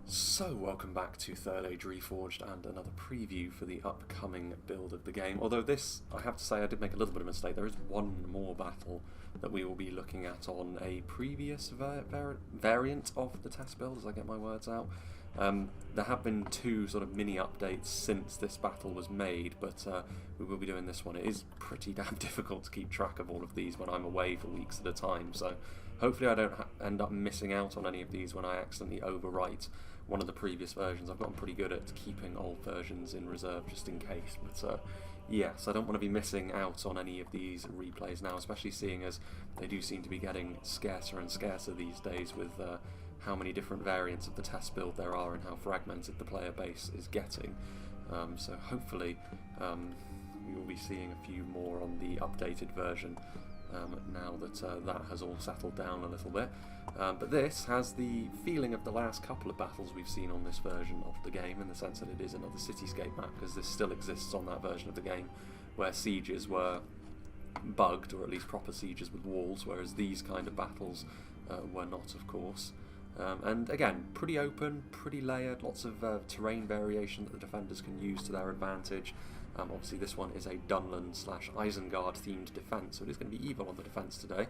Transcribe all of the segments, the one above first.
So, welcome back to Third Age Reforged and another preview for the upcoming build of the game. Although this, I have to say, I did make a little bit of a mistake. There is one more battle that we will be looking at on a previous variant of the test build, as I get my words out. There have been two sort of mini updates since this battle was made, but we will be doing this one. It is pretty damn difficult to keep track of all of these when I'm away for weeks at a time, so hopefully I don't end up missing out on any of these when I accidentally overwrite one of the previous versions. I've gotten pretty good at keeping old versions in reserve just in case, but yes, I don't want to be missing out on any of these replays now, especially seeing as they do seem to be getting scarcer and scarcer these days with how many different variants of the test build there are and how fragmented the player base is getting. So hopefully we will be seeing a few more on the updated version now that that has all settled down a little bit. But this has the feeling of the last couple of battles we've seen on this version of the game, in the sense that it is another cityscape map, because this still exists on that version of the game where sieges were bugged, or at least proper sieges with walls, whereas these kind of battles were not, of course. And again, pretty open, pretty layered, lots of terrain variation that the defenders can use to their advantage. Obviously this one is a Dunland / Isengard themed defence, so it is going to be evil on the defence today.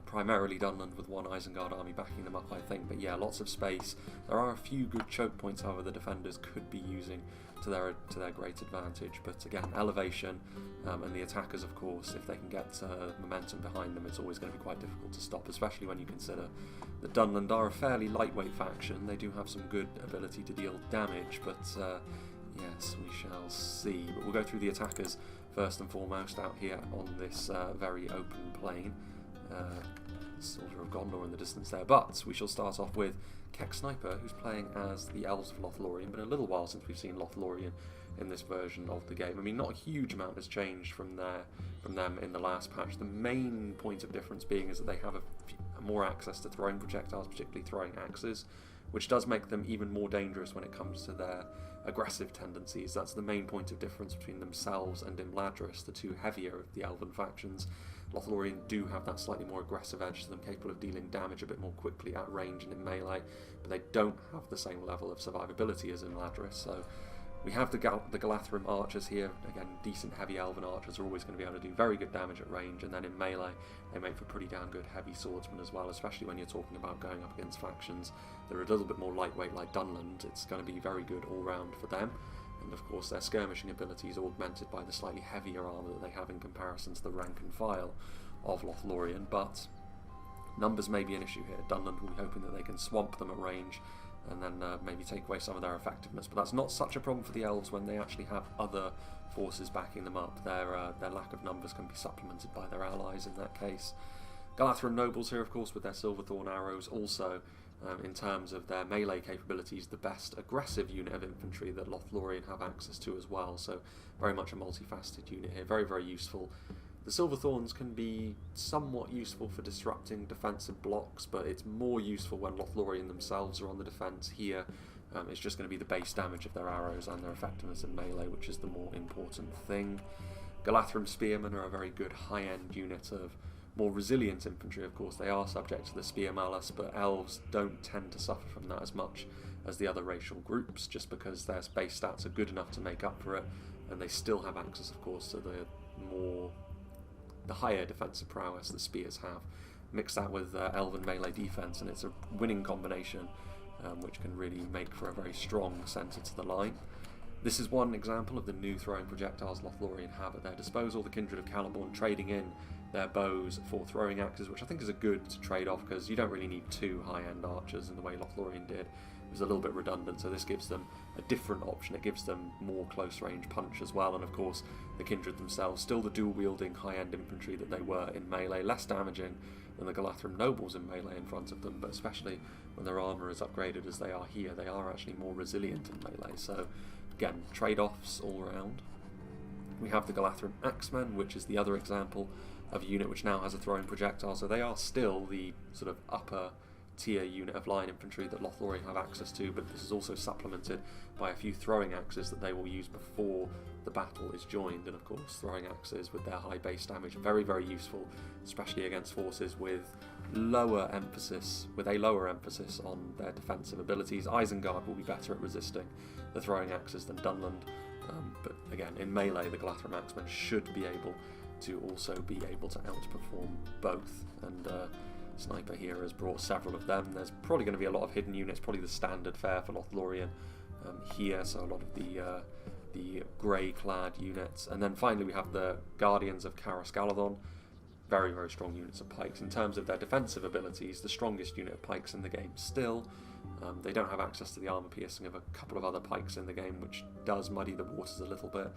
Primarily Dunland with one Isengard army backing them up, I think, but yeah, lots of space. There are a few good choke points, however, the defenders could be using to their great advantage, but again, elevation and the attackers, of course, if they can get momentum behind them, it's always going to be quite difficult to stop, especially when you consider that Dunland are a fairly lightweight faction. They do have some good ability to deal damage, but yes, we shall see. But we'll go through the attackers first and foremost out here on this very open plain. Soldier of Gondor in the distance there, but we shall start off with Keck Sniper, who's playing as the Elves of Lothlorien. Been a little while since we've seen Lothlorien in this version of the game. I mean, not a huge amount has changed from them in the last patch. The main point of difference being is that they have more access to throwing projectiles, particularly throwing axes, which does make them even more dangerous when it comes to their aggressive tendencies. That's the main point of difference between themselves and Imladris, the two heavier of the elven factions. Lothlorien do have that slightly more aggressive edge to them, capable of dealing damage a bit more quickly at range and in melee, but they don't have the same level of survivability as Imladris. So we have the Galathrim archers here. Again, decent heavy elven archers are always going to be able to do very good damage at range, and then in melee they make for pretty damn good heavy swordsmen as well, especially when you're talking about going up against factions that are a little bit more lightweight like Dunland. It's going to be very good all round for them. And of course their skirmishing ability is augmented by the slightly heavier armour that they have in comparison to the rank and file of Lothlorien, but numbers may be an issue here. Dunland will be hoping that they can swamp them at range and then maybe take away some of their effectiveness, but that's not such a problem for the elves when they actually have other forces backing them up. Their lack of numbers can be supplemented by their allies in that case. Galathrim nobles here, of course, with their Silverthorn arrows, also in terms of their melee capabilities, the best aggressive unit of infantry that Lothlorien have access to as well, so very much a multifaceted unit here, very, very useful. The Silverthorns can be somewhat useful for disrupting defensive blocks, but it's more useful when Lothlorien themselves are on the defence. Here it's just going to be the base damage of their arrows and their effectiveness in melee, which is the more important thing. Galathrim Spearmen are a very good high-end unit of more resilient infantry. Of course, they are subject to the spear malus, but elves don't tend to suffer from that as much as the other racial groups, just because their base stats are good enough to make up for it, and they still have access, of course, to the higher defensive prowess the spears have. Mix that with elven melee defense, and it's a winning combination, which can really make for a very strong centre to the line. This is one example of the new throwing projectiles Lothlorien have at their disposal. The Kindred of Caliborn trading in their bows for throwing axes, which I think is a good trade-off, because you don't really need two high-end archers in the way Lothlorien did. It was a little bit redundant, so this gives them a different option. It gives them more close-range punch as well, and of course the Kindred themselves, still the dual-wielding high-end infantry that they were in melee, less damaging than the Galathrim nobles in melee in front of them, but especially when their armour is upgraded as they are here, they are actually more resilient in melee. So again, trade-offs all around. We have the Galathrim Axemen, which is the other example of a unit which now has a throwing projectile, so they are still the sort of upper tier unit of line infantry that Lothlorien have access to, but this is also supplemented by a few throwing axes that they will use before the battle is joined. And of course, throwing axes with their high base damage are very, very useful, especially against forces with a lower emphasis on their defensive abilities. Isengard will be better at resisting the throwing axes than Dunland, but again, in melee, the Glathram Axemen should be able to also be able to outperform both, and Sniper here has brought several of them. There's probably going to be a lot of hidden units, probably the standard fare for Lothlorien here, so a lot of the grey-clad units. And then finally we have the Guardians of CARREGLYN, very, very strong units of pikes. In terms of their defensive abilities, the strongest unit of pikes in the game still. They don't have access to the armour piercing of a couple of other pikes in the game, which does muddy the waters a little bit.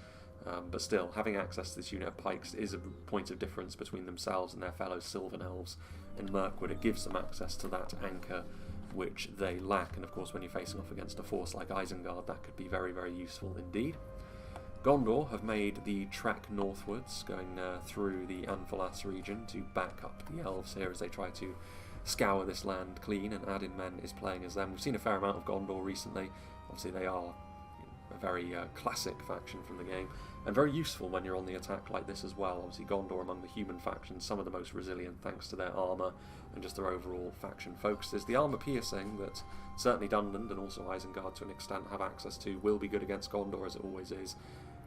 But still, having access to this unit of pikes is a point of difference between themselves and their fellow Sylvan Elves in Mirkwood. It gives them access to that anchor which they lack, and of course when you're facing off against a force like Isengard, that could be very, very useful indeed. Gondor have made the trek northwards, going through the Anfalas region to back up the elves here as they try to scour this land clean, and Adin Men is playing as them. We've seen a fair amount of Gondor recently. Obviously they are a very classic faction from the game, and very useful when you're on the attack like this as well. Obviously Gondor, among the human factions, some of the most resilient thanks to their armour and just their overall faction focuses. The armour piercing that certainly Dunland and also Isengard to an extent have access to will be good against Gondor, as it always is.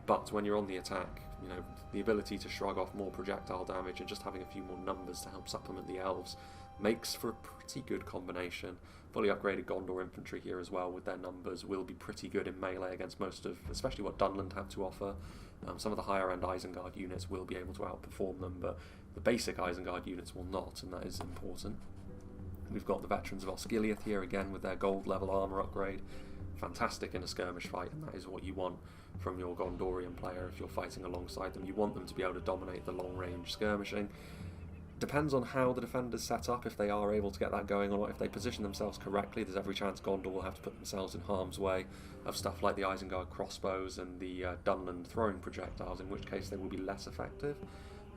But when you're on the attack, you know, the ability to shrug off more projectile damage and just having a few more numbers to help supplement the elves makes for a pretty good combination. Fully upgraded Gondor infantry here as well with their numbers will be pretty good in melee against most of, especially what Dunland have to offer. Some of the higher end Isengard units will be able to outperform them, but the basic Isengard units will not, and that is important. We've got the Veterans of Osgiliath here again with their gold level armour upgrade. Fantastic in a skirmish fight, and that is what you want from your Gondorian player if you're fighting alongside them. You want them to be able to dominate the long range skirmishing. Depends on how the defenders set up, if they are able to get that going or not. If they position themselves correctly, there's every chance Gondor will have to put themselves in harm's way of stuff like the Isengard crossbows and the Dunland throwing projectiles, in which case they will be less effective.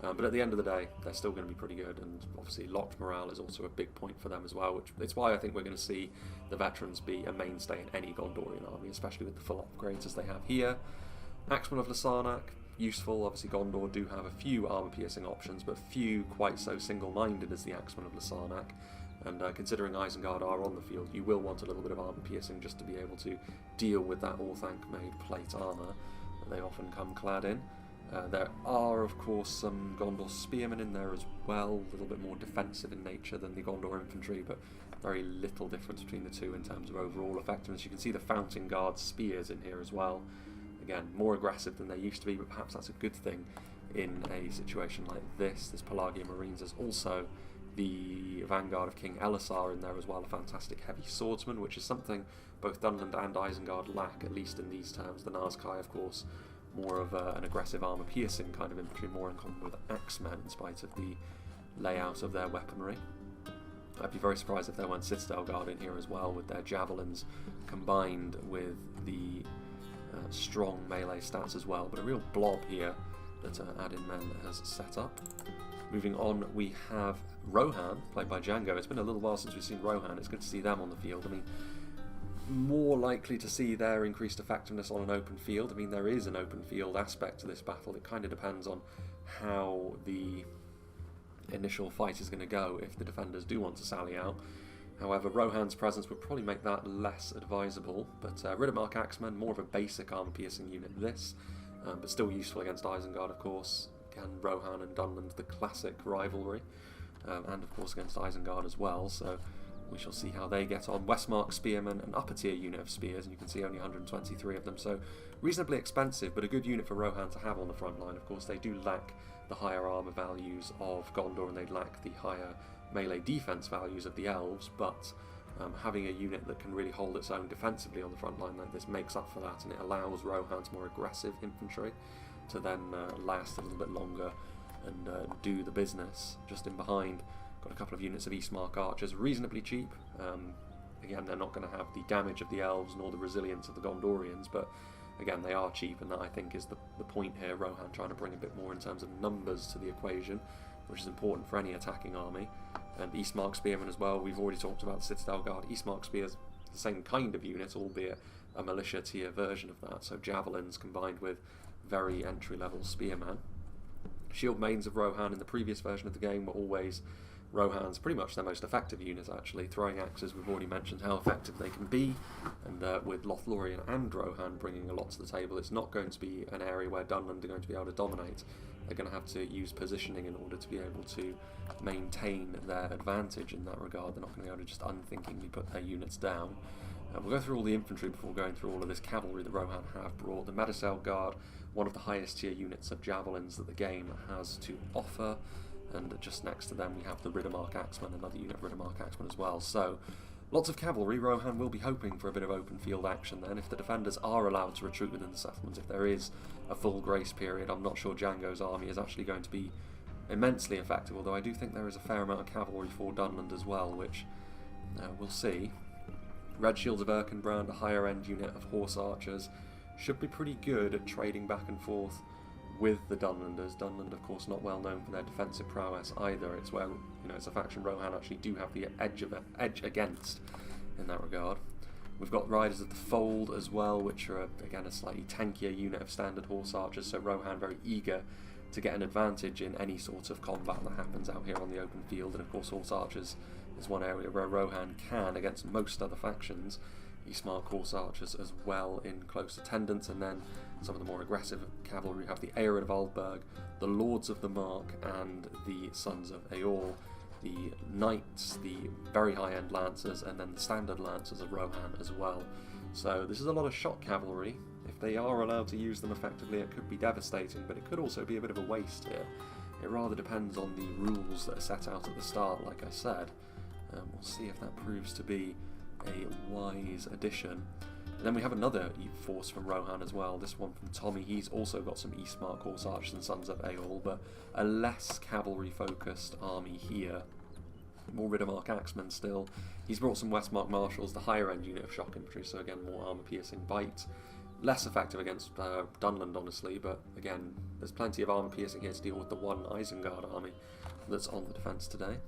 But at the end of the day, they're still going to be pretty good, and obviously locked morale is also a big point for them as well, which it's why I think we're going to see the veterans be a mainstay in any Gondorian army, especially with the full upgrades as they have here. Axemen of Lasarnak, useful. Obviously Gondor do have a few armour-piercing options, but few quite so single-minded as the Axemen of Lasarnak. And considering Isengard are on the field, you will want a little bit of armour-piercing just to be able to deal with that Orthanc-made plate armour that they often come clad in. There are, of course, some Gondor spearmen in there as well, a little bit more defensive in nature than the Gondor infantry, but very little difference between the two in terms of overall effectiveness. You can see the Fountain Guard spears in here as well. Again, more aggressive than they used to be, but perhaps that's a good thing in a situation like this. There's Pelagia Marines. There's also the Vanguard of King Elisar in there as well, a fantastic heavy swordsman, which is something both Dunland and Isengard lack, at least in these terms. The Nazkai, of course, more of an aggressive armour-piercing kind of infantry, more in common with Axemen in spite of the layout of their weaponry. I'd be very surprised if there weren't Citadel Guard in here as well, with their javelins combined with the strong melee stats as well, but a real blob here that Adin Men has set up. Moving on, we have Rohan, played by Django. It's been a little while since we've seen Rohan. It's good to see them on the field. I mean, more likely to see their increased effectiveness on an open field. I mean, there is an open field aspect to this battle. It kind of depends on how the initial fight is going to go if the defenders do want to sally out. However, Rohan's presence would probably make that less advisable, but Riddermark Axemen, more of a basic armour-piercing unit this, but still useful against Isengard, of course. Again, Rohan and Dunland, the classic rivalry, and of course against Isengard as well, so we shall see how they get on. Westmark Spearmen, an upper tier unit of spears, and you can see only 123 of them, so reasonably expensive, but a good unit for Rohan to have on the front line. Of course, they do lack the higher armour values of Gondor, and they lack the higher melee defense values of the elves, but having a unit that can really hold its own defensively on the front line like this makes up for that, and it allows Rohan's more aggressive infantry to then last a little bit longer and do the business. Just in behind, got a couple of units of Eastmark archers, reasonably cheap. Again, they're not going to have the damage of the elves nor the resilience of the Gondorians, but again, they are cheap, and that I think is the point here. Rohan trying to bring a bit more in terms of numbers to the equation, which is important for any attacking army. and Eastmark Spearmen as well. We've already talked about Citadel Guard. Eastmark Spears, the same kind of unit, albeit a militia tier version of that, so javelins combined with very entry-level spearmen. Shield Maidens of Rohan in the previous version of the game were always Rohan's pretty much their most effective unit, actually. Throwing axes, we've already mentioned how effective they can be, and with Lothlorien and Rohan bringing a lot to the table, it's not going to be an area where Dunland are going to be able to dominate. They're going to have to use positioning in order to be able to maintain their advantage in that regard. They're not going to be able to just unthinkingly put their units down. We'll go through all the infantry before going through all of this cavalry that Rohan have brought. The Medicel Guard, one of the highest tier units of javelins that the game has to offer, and just next to them we have the Riddermark Axemen, another unit of Riddermark Axemen as well. So lots of cavalry. Rohan will be hoping for a bit of open field action then. If the defenders are allowed to retreat within the settlements, if there is a full grace period, I'm not sure Django's army is actually going to be immensely effective, although I do think there is a fair amount of cavalry for Dunland as well, which we'll see. Red Shields of Erkenbrand, a higher end unit of horse archers, should be pretty good at trading back and forth with the Dunlanders. Dunland, of course, not well known for their defensive prowess either. It's where, it's a faction Rohan actually do have the edge against in that regard. We've got Riders of the Fold as well, which are, again, a slightly tankier unit of standard horse archers, so Rohan very eager to get an advantage in any sort of combat that happens out here on the open field, and of course horse archers is one area where Rohan can, against most other factions, Eastmark horse archers as well in close attendance. And then some of the more aggressive cavalry have the Aered of Aldberg, the Lords of the Mark, and the Sons of Eorl, the Knights, the very high-end Lancers, and then the standard Lancers of Rohan as well. So this is a lot of shot cavalry. If they are allowed to use them effectively, it could be devastating, but it could also be a bit of a waste here. It rather depends on the rules that are set out at the start, like I said. We'll see if that proves to be a wise addition. And then we have another force from Rohan as well, this one from Tommy. He's also got some Eastmark horse archers and Sons of Eorl, but a less cavalry-focused army here. More Riddermark Axemen still. He's brought some Westmark Marshals, the higher-end unit of shock infantry, so again, more armour-piercing bite. Less effective against Dunland, honestly, but again, there's plenty of armour-piercing here to deal with the one Isengard army that's on the defence today.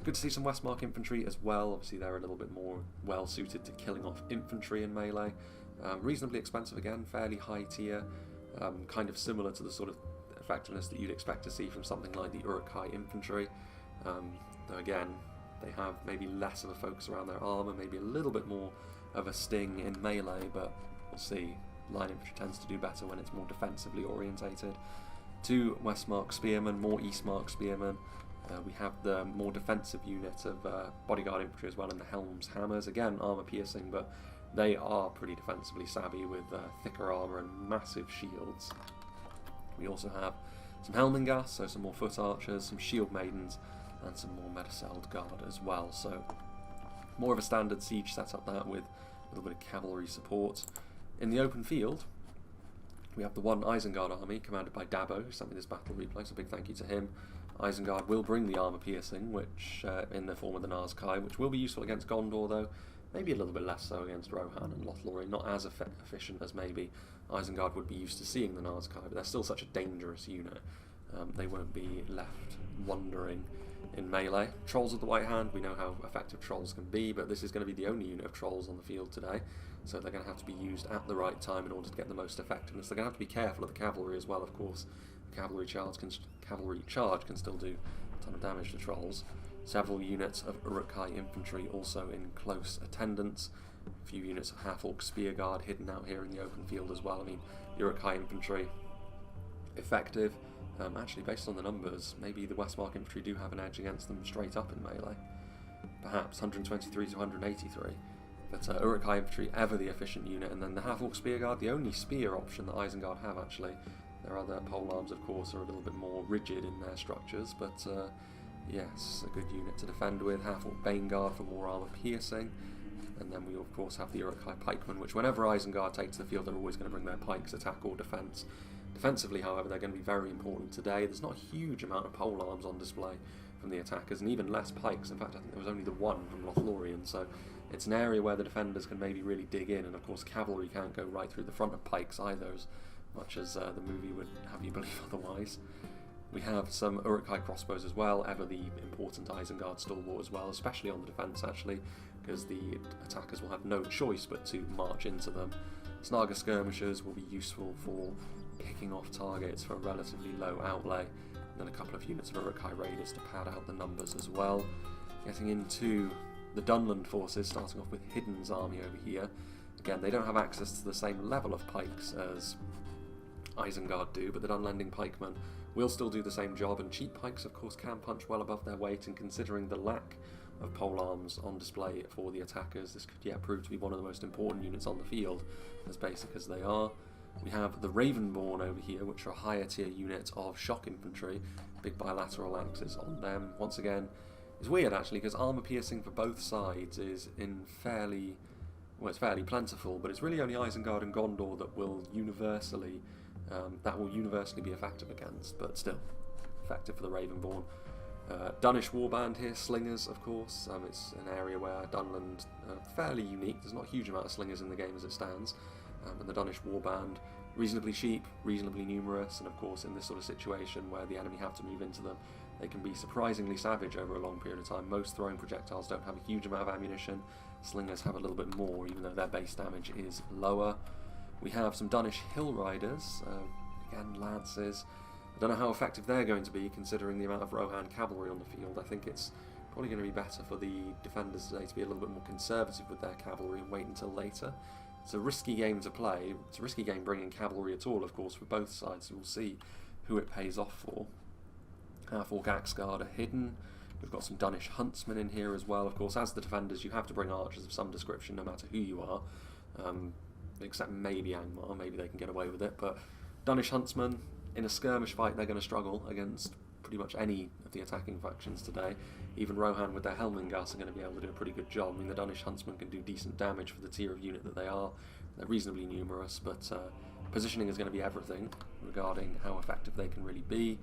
Good to see some Westmark infantry as well. Obviously they're a little bit more well suited to killing off infantry in melee. Reasonably expensive again, fairly high tier, kind of similar to the sort of effectiveness that you'd expect to see from something like the Uruk-hai infantry. Though again, they have maybe less of a focus around their armour, maybe a little bit more of a sting in melee, but we'll see. Line infantry tends to do better when it's more defensively orientated. Two Westmark Spearmen, more Eastmark Spearmen. We have the more defensive unit of bodyguard infantry as well, and the Helm's Hammers. Again, armour-piercing, but they are pretty defensively savvy with thicker armour and massive shields. We also have some Helmingas, so some more foot archers, some Shield Maidens, and some more Medicelled Guard as well. So more of a standard siege setup that, with a little bit of cavalry support. In the open field, we have the one Isengard army, commanded by Dabo, who sent me this battle replay, so big thank you to him. Isengard will bring the armour piercing, which in the form of the Nazkai, which will be useful against Gondor, though maybe a little bit less so against Rohan and Lothlorien. Not as efficient as maybe Isengard would be used to seeing the Nazkai, but they're still such a dangerous unit. They won't be left wandering in melee. Trolls of the White Hand, we know how effective trolls can be, but this is going to be the only unit of trolls on the field today, so they're going to have to be used at the right time in order to get the most effectiveness. They're going to have to be careful of the cavalry as well, of course. The cavalry charge can still do a ton of damage to trolls. Several units of Uruk-hai infantry also in close attendance. A few units of half-orc spear guard hidden out here in the open field as well. I mean, Uruk-hai infantry, effective. Actually, based on the numbers, maybe the Westmark infantry do have an edge against them straight up in melee. Perhaps 123 to 183. But Uruk-hai infantry, ever the efficient unit. And then the half-orc spear guard, the only spear option that Isengard have, actually. Their other polearms, of course, are a little bit more rigid in their structures, but yes, a good unit to defend with. Half-orc Bane Guard for more armour piercing. And then we, of course, have the Uruk-hai pikemen, which whenever Isengard takes the field, they're always going to bring their pikes, attack or defence. Defensively, however, they're going to be very important today. There's not a huge amount of polearms on display from the attackers, and even less pikes. In fact, I think there was only the one from Lothlorien, so it's an area where the defenders can maybe really dig in, and of course cavalry can't go right through the front of pikes either, as much as the movie would have you believe otherwise. We have some Uruk-hai crossbows as well, ever the important Isengard stalwart as well, especially on the defence actually, because the attackers will have no choice but to march into them. Snaga skirmishers will be useful for picking off targets for a relatively low outlay, and then a couple of units of Uruk-hai raiders to pad out the numbers as well. Getting into the Dunland forces, starting off with Hidden's army over here. Again, they don't have access to the same level of pikes as Isengard do, but the Dunlanding pikemen will still do the same job, and cheap pikes of course can punch well above their weight, and considering the lack of polearms on display for the attackers, this could prove to be one of the most important units on the field, as basic as they are. We have the Ravenborn over here, which are a higher tier unit of shock infantry, big bilateral axes on them. Once again, it's weird actually, because armour piercing for both sides is in fairly plentiful, but it's really only Isengard and Gondor that will universally be effective against, but still effective for the Ravenborn. Dunish warband here, slingers of course. It's an area where Dunland fairly unique. There's not a huge amount of slingers in the game as it stands, and the Dunish warband reasonably cheap, reasonably numerous, and of course in this sort of situation where the enemy have to move into them, they can be surprisingly savage over a long period of time. Most throwing projectiles don't have a huge amount of ammunition. Slingers have a little bit more, even though their base damage is lower. We have some Dunish hill riders, again lances. I don't know how effective they're going to be considering the amount of Rohan cavalry on the field. I think it's probably going to be better for the defenders today to be a little bit more conservative with their cavalry and wait until later. It's a risky game to play. It's a risky game bringing cavalry at all, of course, for both sides. So we'll see who it pays off for. Half-orc Axguard are hidden. We've got some Dunish huntsmen in here as well. Of course, as the defenders, you have to bring archers of some description, no matter who you are. Except maybe Angmar, maybe they can get away with it. But Dunish huntsmen, in a skirmish fight, they're going to struggle against pretty much any of the attacking factions today. Even Rohan with their Helmingas are going to be able to do a pretty good job. I mean, the Dunish huntsmen can do decent damage for the tier of unit that they are. They're reasonably numerous, but positioning is going to be everything regarding how effective they can really be.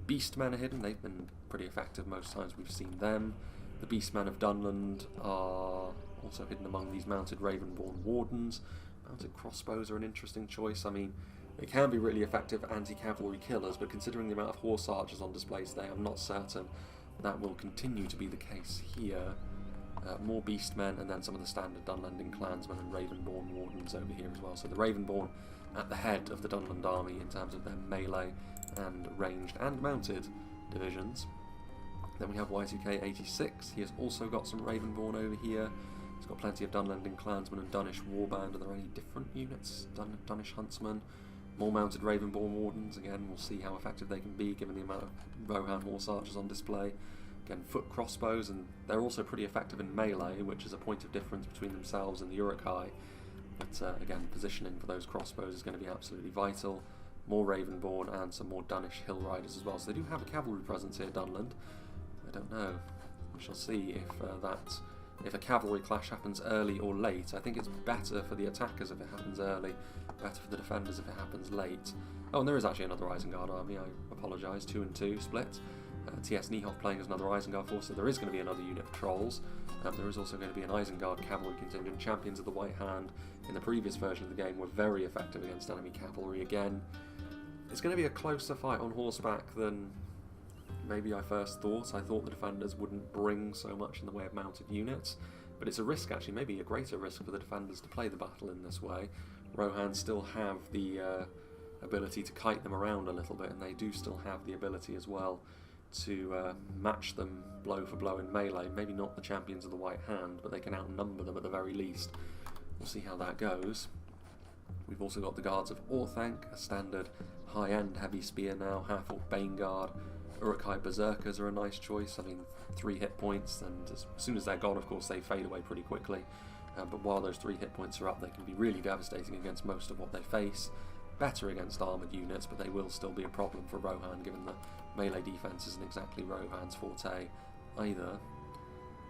Beastmen are hidden. They've been pretty effective most times we've seen them. The Beastmen of Dunland are also hidden among these mounted Ravenborn wardens. Mounted crossbows are an interesting choice. I mean, they can be really effective anti-cavalry killers, but considering the amount of horse archers on display today, I'm not certain that will continue to be the case here. More Beastmen, and then some of the standard Dunlanding clansmen and Ravenborn wardens over here as well. So the Ravenborn at the head of the Dunland army in terms of their melee and ranged and mounted divisions. Then we have Y2K86. He has also got some Ravenborn over here. He's got plenty of Dunlanding clansmen and Dunish warband. Are there any different units? Dunish huntsmen. More mounted Ravenborn wardens. Again, we'll see how effective they can be given the amount of Rohan horse archers on display. Again, foot crossbows, and they're also pretty effective in melee, which is a point of difference between themselves and the Uruk-hai. But again, positioning for those crossbows is going to be absolutely vital. More Ravenborn and some more Dunish hill riders as well. So they do have a cavalry presence here, Dunland. I don't know. We shall see if a cavalry clash happens early or late. I think it's better for the attackers if it happens early, better for the defenders if it happens late. Oh, and there is actually another Isengard army, I apologise, 2 and 2 split. T.S. Niehoff playing as another Isengard force, so there is going to be another unit of trolls. There is also going to be an Isengard cavalry contingent. Champions of the White Hand in the previous version of the game were very effective against enemy cavalry again. It's going to be a closer fight on horseback than maybe I first thought. I thought the defenders wouldn't bring so much in the way of mounted units, but it's a risk actually, maybe a greater risk for the defenders to play the battle in this way. Rohan still have the ability to kite them around a little bit, and they do still have the ability as well to match them blow for blow in melee. Maybe not the champions of the White Hand, but they can outnumber them at the very least. We'll see how that goes. We've also got the Guards of Orthanc, a standard high-end heavy spear now, half-orc Baneguard. Uruk-hai Berserkers are a nice choice. I mean, 3 hit points, and as soon as they're gone, of course, they fade away pretty quickly. But while those 3 hit points are up, they can be really devastating against most of what they face. Better against armoured units, but they will still be a problem for Rohan, given that melee defense isn't exactly Rohan's forte either.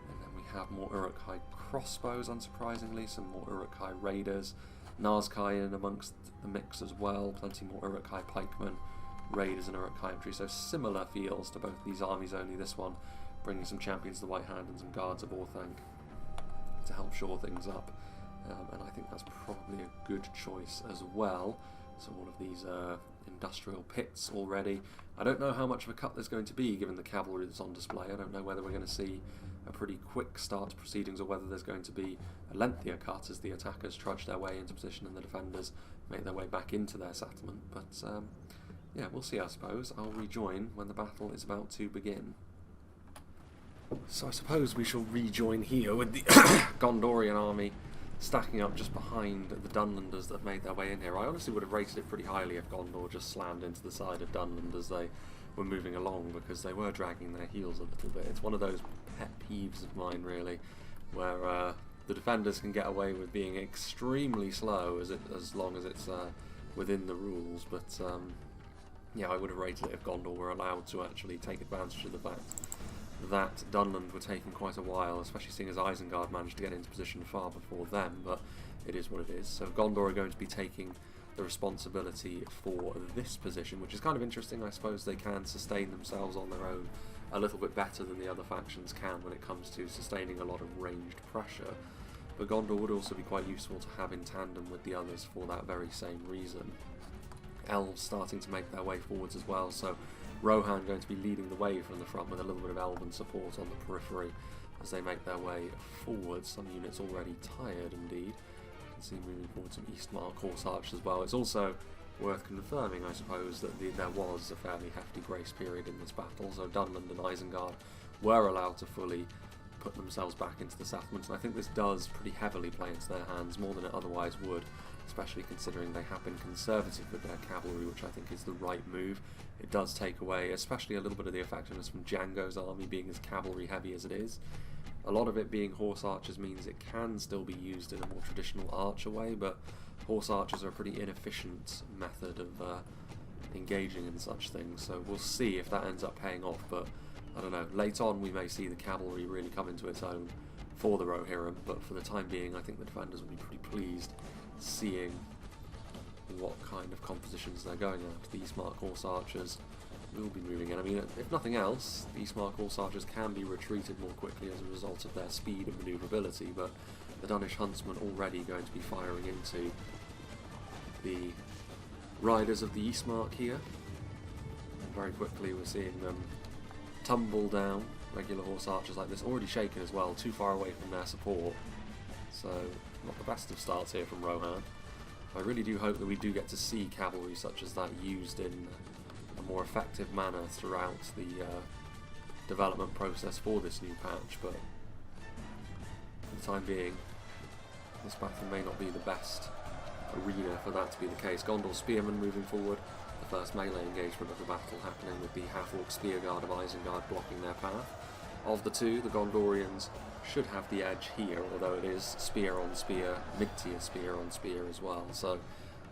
And then we have more Uruk-hai crossbows, unsurprisingly, some more Uruk-hai raiders. Nazkai in amongst the mix as well, plenty more Uruk-hai pikemen, raiders and Uruk-hai infantry, so similar feels to both these armies, only this one bringing some champions of the White Hand and some Guards of Orthanc to help shore things up. And I think that's probably a good choice as well. So all of these industrial pits already. I don't know how much of a cut there's going to be given the cavalry that's on display. I don't know whether we're going to see a pretty quick start to proceedings or whether there's going to be a lengthier cut as the attackers trudge their way into position and the defenders make their way back into their settlement. But yeah, we'll see, I suppose. I'll rejoin when the battle is about to begin. So I suppose we shall rejoin here with the Gondorian army stacking up just behind the Dunlanders that have made their way in here. I honestly would have rated it pretty highly if Gondor just slammed into the side of Dunland as they were moving along, because they were dragging their heels a little bit. It's one of those pet peeves of mine, really, where the defenders can get away with being extremely slow as long as it's within the rules. But yeah, I would have rated it if Gondor were allowed to actually take advantage of the fact that Dunland were taking quite a while, especially seeing as Isengard managed to get into position far before them, but it is what it is. So Gondor are going to be taking the responsibility for this position, which is kind of interesting. I suppose they can sustain themselves on their own a little bit better than the other factions can when it comes to sustaining a lot of ranged pressure, but Gondor would also be quite useful to have in tandem with the others for that very same reason. Elves starting to make their way forwards as well, so Rohan going to be leading the way from the front with a little bit of elven support on the periphery as they make their way forward. Some units already tired indeed. You can see moving forward some Eastmark horse archers as well. It's also worth confirming, I suppose, that there was a fairly hefty grace period in this battle, so Dunland and Isengard were allowed to fully put themselves back into the settlements, and I think this does pretty heavily play into their hands, more than it otherwise would, especially considering they have been conservative with their cavalry, which I think is the right move. It does take away, especially a little bit of the effectiveness from Django's army being as cavalry heavy as it is. A lot of it being horse archers means it can still be used in a more traditional archer way, but horse archers are a pretty inefficient method of engaging in such things, so we'll see if that ends up paying off. But I don't know, late on we may see the cavalry really come into its own for the Rohirrim, but for the time being I think the defenders will be pretty pleased seeing what kind of compositions they're going at. The Eastmark horse archers will be moving in. I mean, if nothing else, the Eastmark horse archers can be retreated more quickly as a result of their speed and manoeuvrability, but the Danish huntsmen already going to be firing into the riders of the Eastmark here. And very quickly we're seeing them tumble down. Regular horse archers like this, already shaken as well, too far away from their support. So, not the best of starts here from Rohan. I really do hope that we do get to see cavalry such as that used in a more effective manner throughout the development process for this new patch, but for the time being, this battle may not be the best arena for that to be the case. Gondor spearmen moving forward, the first melee engagement of the battle happening with the half-orc spear guard of Isengard blocking their path. Of the two, the Gondorians should have the edge here, although it is spear on spear, mid-tier spear on spear as well, so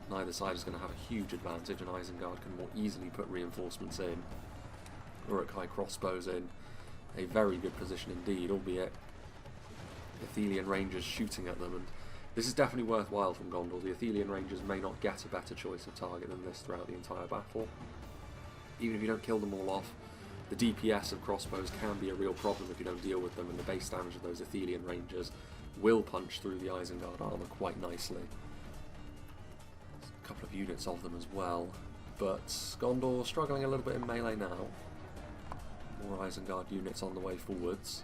neither side is going to have a huge advantage, and Isengard can more easily put reinforcements in. Uruk-hai crossbows in a very good position indeed, albeit Athelian Rangers shooting at them, and this is definitely worthwhile from Gondor. The Athelian Rangers may not get a better choice of target than this throughout the entire battle. Even if you don't kill them all off, the DPS of crossbows can be a real problem if you don't deal with them, and the base damage of those Athelian Rangers will punch through the Isengard armour quite nicely. There's a couple of units of them as well, but Gondor struggling a little bit in melee now. More Isengard units on the way forwards.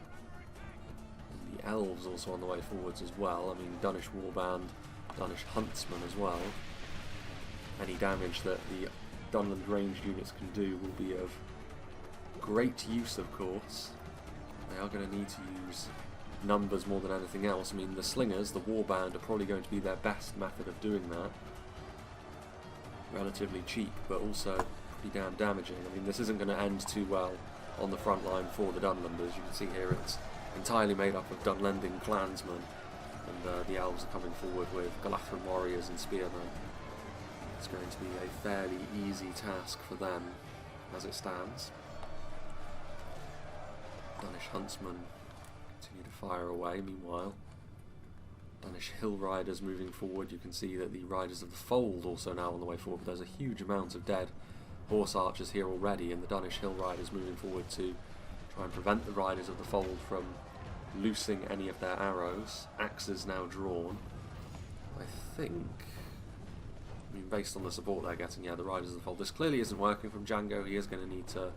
And the elves also on the way forwards as well. I mean, Danish warband, Danish huntsmen as well. Any damage that the Dunland ranged units can do will be of great use, of course. They are going to need to use numbers more than anything else. I mean, the slingers, the warband, are probably going to be their best method of doing that. Relatively cheap, but also pretty damn damaging. I mean, this isn't going to end too well on the front line for the Dunlanders. You can see here it's entirely made up of Dunlending clansmen, and the elves are coming forward with Galathrun warriors and spearmen. It's going to be a fairly easy task for them as it stands. Danish huntsmen continue to fire away. Meanwhile, Danish hill riders moving forward. You can see that the riders of the fold also now on the way forward. There's a huge amount of dead horse archers here already, and the Danish hill riders moving forward to try and prevent the riders of the fold from loosing any of their arrows. Axes now drawn. I think I mean, based on the support they're getting, yeah, the Riders of the Fold. This clearly isn't working from Django. He is going to need to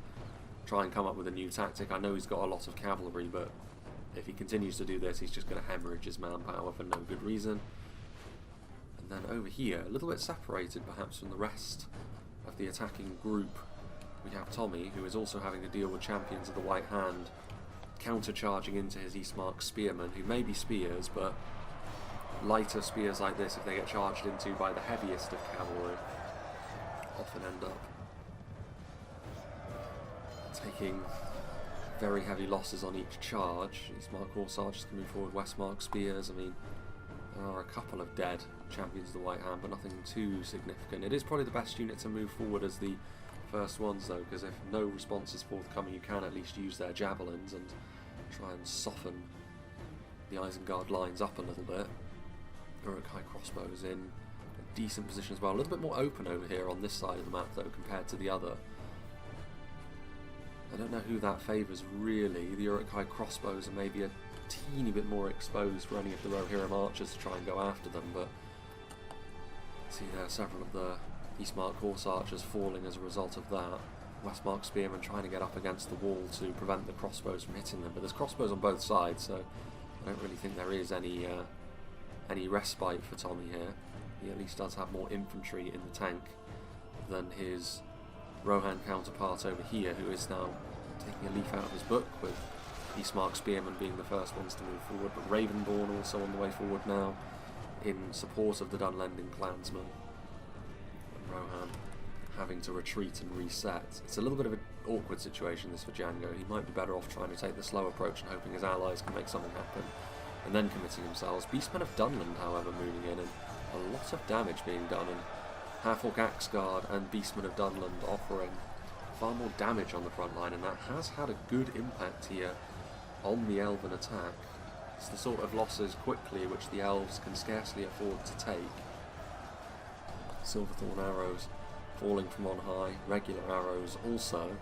try and come up with a new tactic. I know he's got a lot of cavalry, but if he continues to do this, he's just going to hemorrhage his manpower for no good reason. And then over here, a little bit separated perhaps from the rest of the attacking group, we have Tommy, who is also having to deal with champions of the White Hand, counter-charging into his Eastmark spearmen, who may be spears, but lighter spears like this, if they get charged into by the heaviest of cavalry, often end up taking very heavy losses on each charge. Eastmark Horse Archers coming forward, Westmark spears. I mean, there are a couple of dead champions of the White Hand, but nothing too significant. It is probably the best unit to move forward as the first ones, though, because if no response is forthcoming, you can at least use their javelins and try and soften the Isengard lines up a little bit. Uruk-hai crossbows in a decent position as well. A little bit more open over here on this side of the map, though, compared to the other. I don't know who that favours, really. The Uruk-hai crossbows are maybe a teeny bit more exposed for any of the Rohirrim archers to try and go after them, but see there are several of the Eastmark Horse Archers falling as a result of that. Westmark Spearmen trying to get up against the wall to prevent the crossbows from hitting them, but there's crossbows on both sides, so I don't really think there is any respite for Tommy here. He at least does have more infantry in the tank than his Rohan counterpart over here, who is now taking a leaf out of his book, with Eastmark Spearmen being the first ones to move forward, but Ravenborn also on the way forward now in support of the Dunland clansmen. Rohan having to retreat and reset. It's a little bit of an awkward situation this for Django. He might be better off trying to take the slow approach and hoping his allies can make something happen, and then committing themselves. Beastmen of Dunland, however, moving in, and a lot of damage being done, and Half-Orc Axegard and Beastmen of Dunland offering far more damage on the front line, and that has had a good impact here on the Elven attack. It's the sort of losses quickly which the Elves can scarcely afford to take. Silverthorn arrows falling from on high, regular arrows also.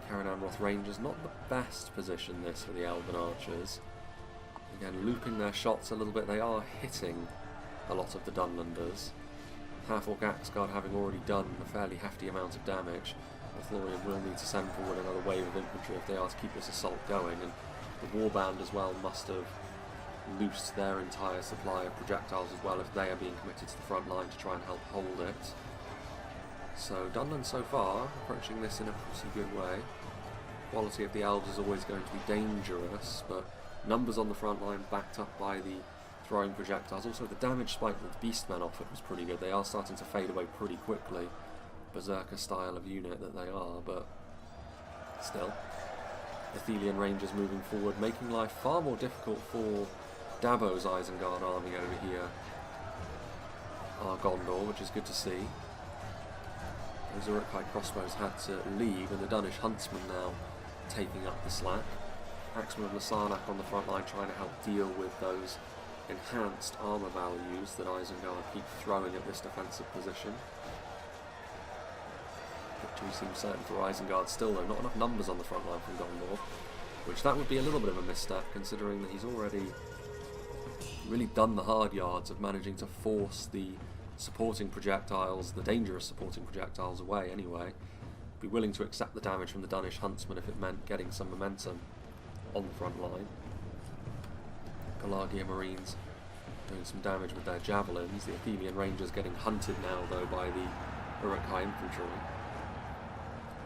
Cairn Amroth Rangers, not the best position this for the Elven archers. Again, looping their shots a little bit, they are hitting a lot of the Dunlanders. Half-Orc Axegard having already done a fairly hefty amount of damage. Lothlorien will need to send forward another wave of infantry if they are to keep this assault going, and the Warband as well must have loosed their entire supply of projectiles as well if they are being committed to the front line to try and help hold it. So Dunland so far approaching this in a pretty good way. Quality of the Elves is always going to be dangerous, but numbers on the front line backed up by the throwing projectiles. Also the damage spike that the Beastmen offered was pretty good. They are starting to fade away pretty quickly, Berserker style of unit that they are, but still. Athelian Rangers moving forward, making life far more difficult for Dabo's Isengard army over here. Our Gondor, which is good to see. Those Uruk-hai crossbows had to leave, and the Danish Huntsmen now taking up the slack. Axemen of Lasarnak on the front line trying to help deal with those enhanced armour values that Isengard keep throwing at this defensive position. Victory seems certain for Isengard still, though. Not enough numbers on the front line from Gondor, which that would be a little bit of a misstep, considering that he's already really done the hard yards of managing to force the supporting projectiles, the dangerous supporting projectiles, away anyway. Be willing to accept the damage from the Danish Huntsmen if it meant getting some momentum on the front line. Galagia Marines doing some damage with their javelins. The Athenian Rangers getting hunted now, though, by the Uruk-hai infantry.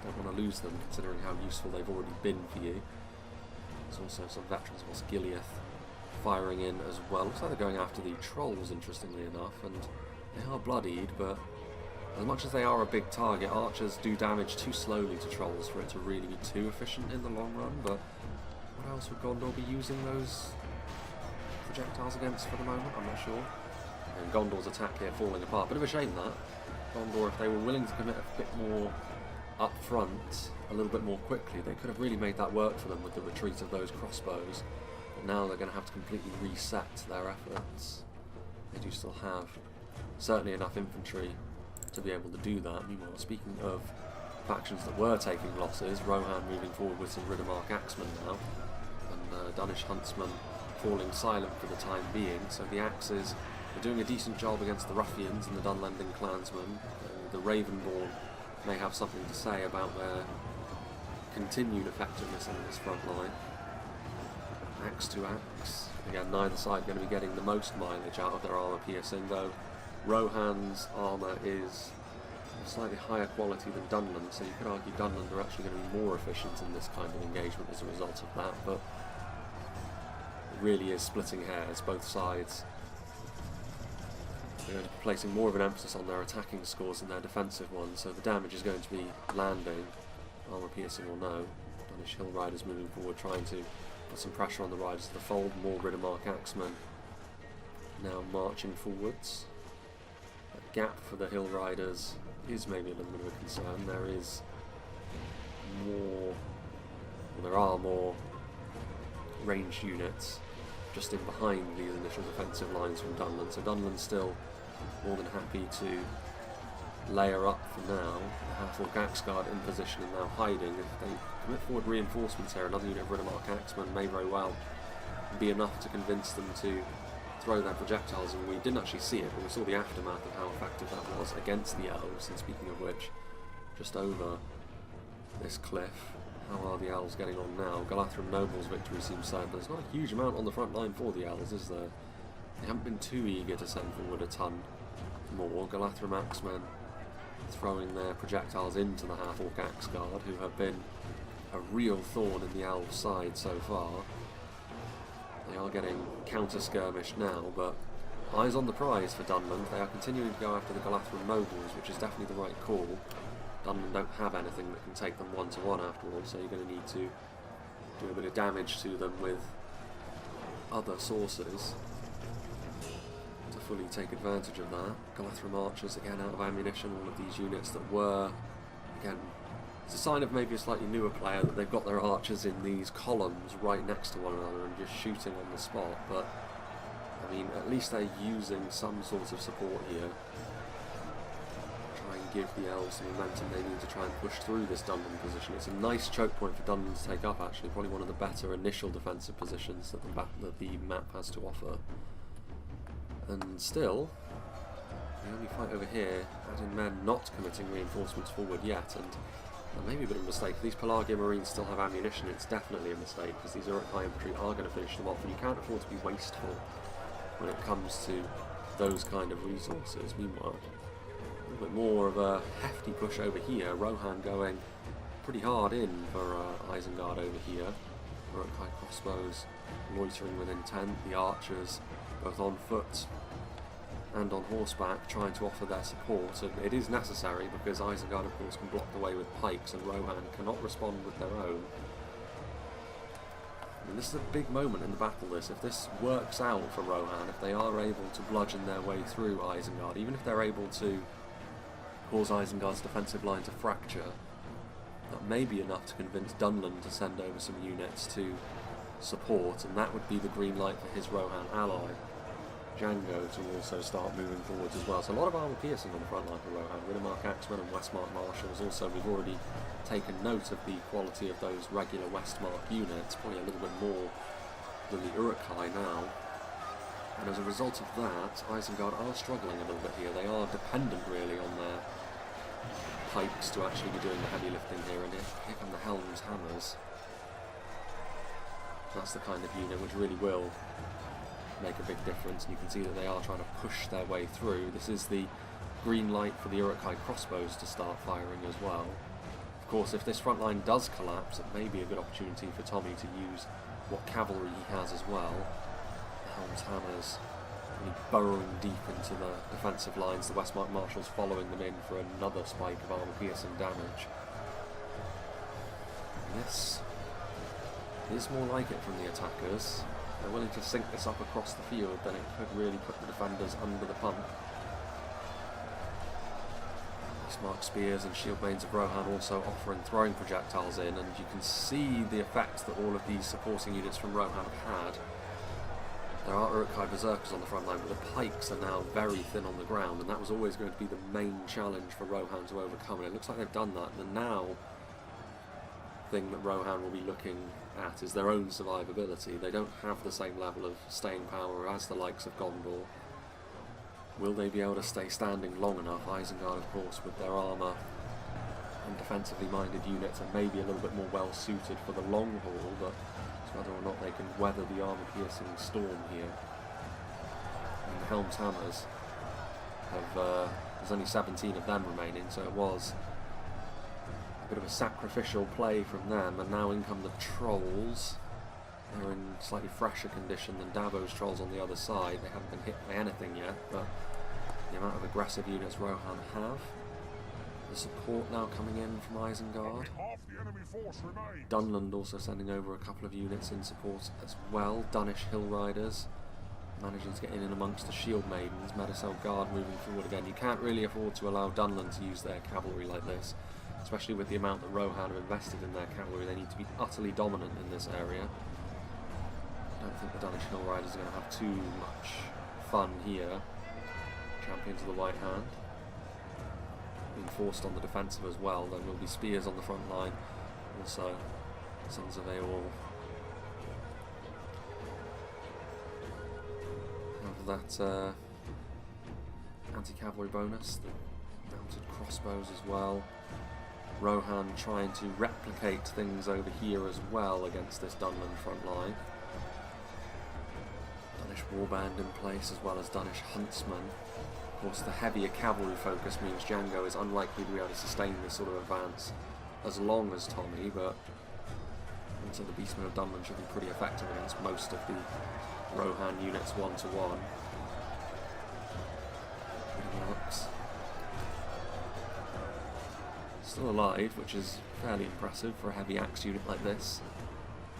Don't want to lose them, considering how useful they've already been for you. There's also some veterans of Osgiliath firing in as well. Looks like they're going after the trolls, interestingly enough, and they are bloodied, but as much as they are a big target, archers do damage too slowly to trolls for it to really be too efficient in the long run. But what else would Gondor be using those projectiles against for the moment? I'm not sure. And Gondor's attack here falling apart. Bit of a shame that. Gondor, if they were willing to commit a bit more up front, a little bit more quickly, they could have really made that work for them with the retreat of those crossbows. But now they're going to have to completely reset their efforts. They do still have certainly enough infantry to be able to do that. Meanwhile, speaking of factions that were taking losses, Rohan moving forward with some Riddermark Axemen now, and Danish Huntsmen falling silent for the time being, so the axes They're doing a decent job against the ruffians and the Dunland clansmen. The Ravenborn may have something to say about their continued effectiveness on this front line. Axe to axe. Again, neither side going to be getting the most mileage out of their armour piercing, though Rohan's armour is slightly higher quality than Dunland, so you could argue Dunland are actually going to be more efficient in this kind of engagement as a result of that, but it really is splitting hairs, both sides. They're going to be placing more of an emphasis on their attacking scores than their defensive ones, so the damage is going to be landing, armour piercing or no. Danish Hill Riders moving forward, trying to put some pressure on the riders of the fold. More Riddermark Axemen now marching forwards. A gap for the Hill Riders is maybe a little bit of a concern. There is more, well, there are more ranged units just in behind these initial defensive lines from Dunland, so Dunland's still more than happy to layer up for now. The Half-Orc Axegard in position and now hiding. If they commit forward reinforcements here, another unit of Riddermark Axemen may very well be enough to convince them to throw their projectiles, and we didn't actually see it, but we saw the aftermath of how effective that was against the elves. And speaking of which, just over this cliff, how are the elves getting on now? Galadhrim Noble's victory seems certain. There's not a huge amount on the front line for the elves, is there? They haven't been too eager to send forward a ton more. Galadhrim Axemen throwing their projectiles into the Half-Orc Axegard, who have been a real thorn in the elves' side so far. They are getting counter-skirmished now, but eyes on the prize for Dunland. They are continuing to go after the Galadhrim Nobles, which is definitely the right call. Dunland don't have anything that can take them one-to-one after all, so you're going to need to do a bit of damage to them with other sources to fully take advantage of that. Galadhrim Archers again out of ammunition, all of these units that were, again, it's a sign of maybe a slightly newer player that they've got their archers in these columns right next to one another and just shooting on the spot, but I mean, at least they're using some sort of support here. Try and give the elves the momentum they need to try and push through this Dunland position. It's a nice choke point for Dunland to take up, actually, probably one of the better initial defensive positions that the map has to offer. And still, the only fight over here, adding men not committing reinforcements forward yet, and maybe a bit of a mistake. If these Pelargia Marines still have ammunition, it's definitely a mistake, because these Uruk-hai infantry are going to finish them off, and you can't afford to be wasteful when it comes to those kind of resources. Meanwhile, a little bit more of a hefty push over here. Rohan going pretty hard in for Isengard over here. Uruk-hai crossbows loitering with intent. The archers, both on foot and on horseback, trying to offer their support, and it is necessary because Isengard of course can block the way with pikes and Rohan cannot respond with their own. I mean, this is a big moment in the battle, this. If this works out for Rohan, if they are able to bludgeon their way through Isengard, even if they're able to cause Isengard's defensive line to fracture, that may be enough to convince Dunland to send over some units to support, and that would be the green light for his Rohan ally, Django, to also start moving forwards as well. So a lot of armour piercing on the front line for Rohan. Riddermark Axemen and Westmark Marshals. Also, we've already taken note of the quality of those regular Westmark units, probably a little bit more than the Uruk-hai now. And as a result of that, Isengard are struggling a little bit here. They are dependent really on their pikes to actually be doing the heavy lifting here, and hitting the helms hammers. That's the kind of unit which really will make a big difference, and you can see that they are trying to push their way through. This is the green light for the Uruk-hai crossbows to start firing as well. Of course, if this front line does collapse, it may be a good opportunity for Tommy to use what cavalry he has as well. The helms hammers really burrowing deep into the defensive lines, the Westmark Marshals following them in for another spike of armour piercing damage. And this is more like it from the attackers. They're willing to sink this up across the field, then it could really put the defenders under the pump. Smart spears and shield mains of Rohan also offering throwing projectiles in, and you can see the effects that all of these supporting units from Rohan have had. There are Uruk-hai berserkers on the front line, but the pikes are now very thin on the ground, and that was always going to be the main challenge for Rohan to overcome, and it looks like they've done that. The now thing that Rohan will be looking at is their own survivability. They don't have the same level of staying power as the likes of Gondor. Will they be able to stay standing long enough? Isengard, of course, with their armour and defensively minded units, are maybe a little bit more well suited for the long haul, but it's whether or not they can weather the armour-piercing storm here. And the Helm's Hammers have, there's only 17 of them remaining, so it was a bit of a sacrificial play from them, and now in come the Trolls. They're in slightly fresher condition than Davo's Trolls on the other side. They haven't been hit by anything yet, but the amount of aggressive units Rohan have. The support now coming in from Isengard. Dunland also sending over a couple of units in support as well. Dunnish Hill Riders managing to get in amongst the Shield Maidens. Medicel Guard moving forward again. You can't really afford to allow Dunland to use their cavalry like this, especially with the amount that Rohan have invested in their cavalry. They need to be utterly dominant in this area. I don't think the Dunnish Hill Riders are going to have too much fun here. Champions of the White Hand being forced on the defensive as well. There will be spears on the front line. Also, Sons of Eorl have that anti-cavalry bonus, the mounted crossbows as well. Rohan trying to replicate things over here as well against this Dunland front line. Dunnish warband in place as well as Dunnish huntsmen. Of course, the heavier cavalry focus means Django is unlikely to be able to sustain this sort of advance as long as Tommy, but also the Beastmen of Dunland should be pretty effective against most of the Rohan units one-to-one. Still alive, which is fairly impressive for a heavy axe unit like this.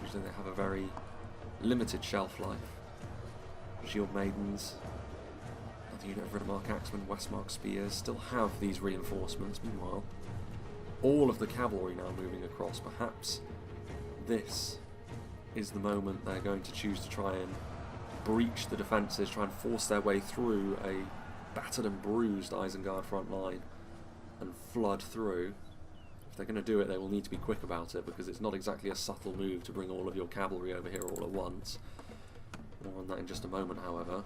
Usually they have a very limited shelf life. Shield Maidens, another unit of Riddermark Axemen, Westmark Spears, still have these reinforcements. Meanwhile, all of the cavalry now moving across. Perhaps this is the moment they're going to choose to try and breach the defences, try and force their way through a battered and bruised Isengard front line and flood through. If they're going to do it, they will need to be quick about it, because it's not exactly a subtle move to bring all of your cavalry over here all at once. More on that in just a moment, however.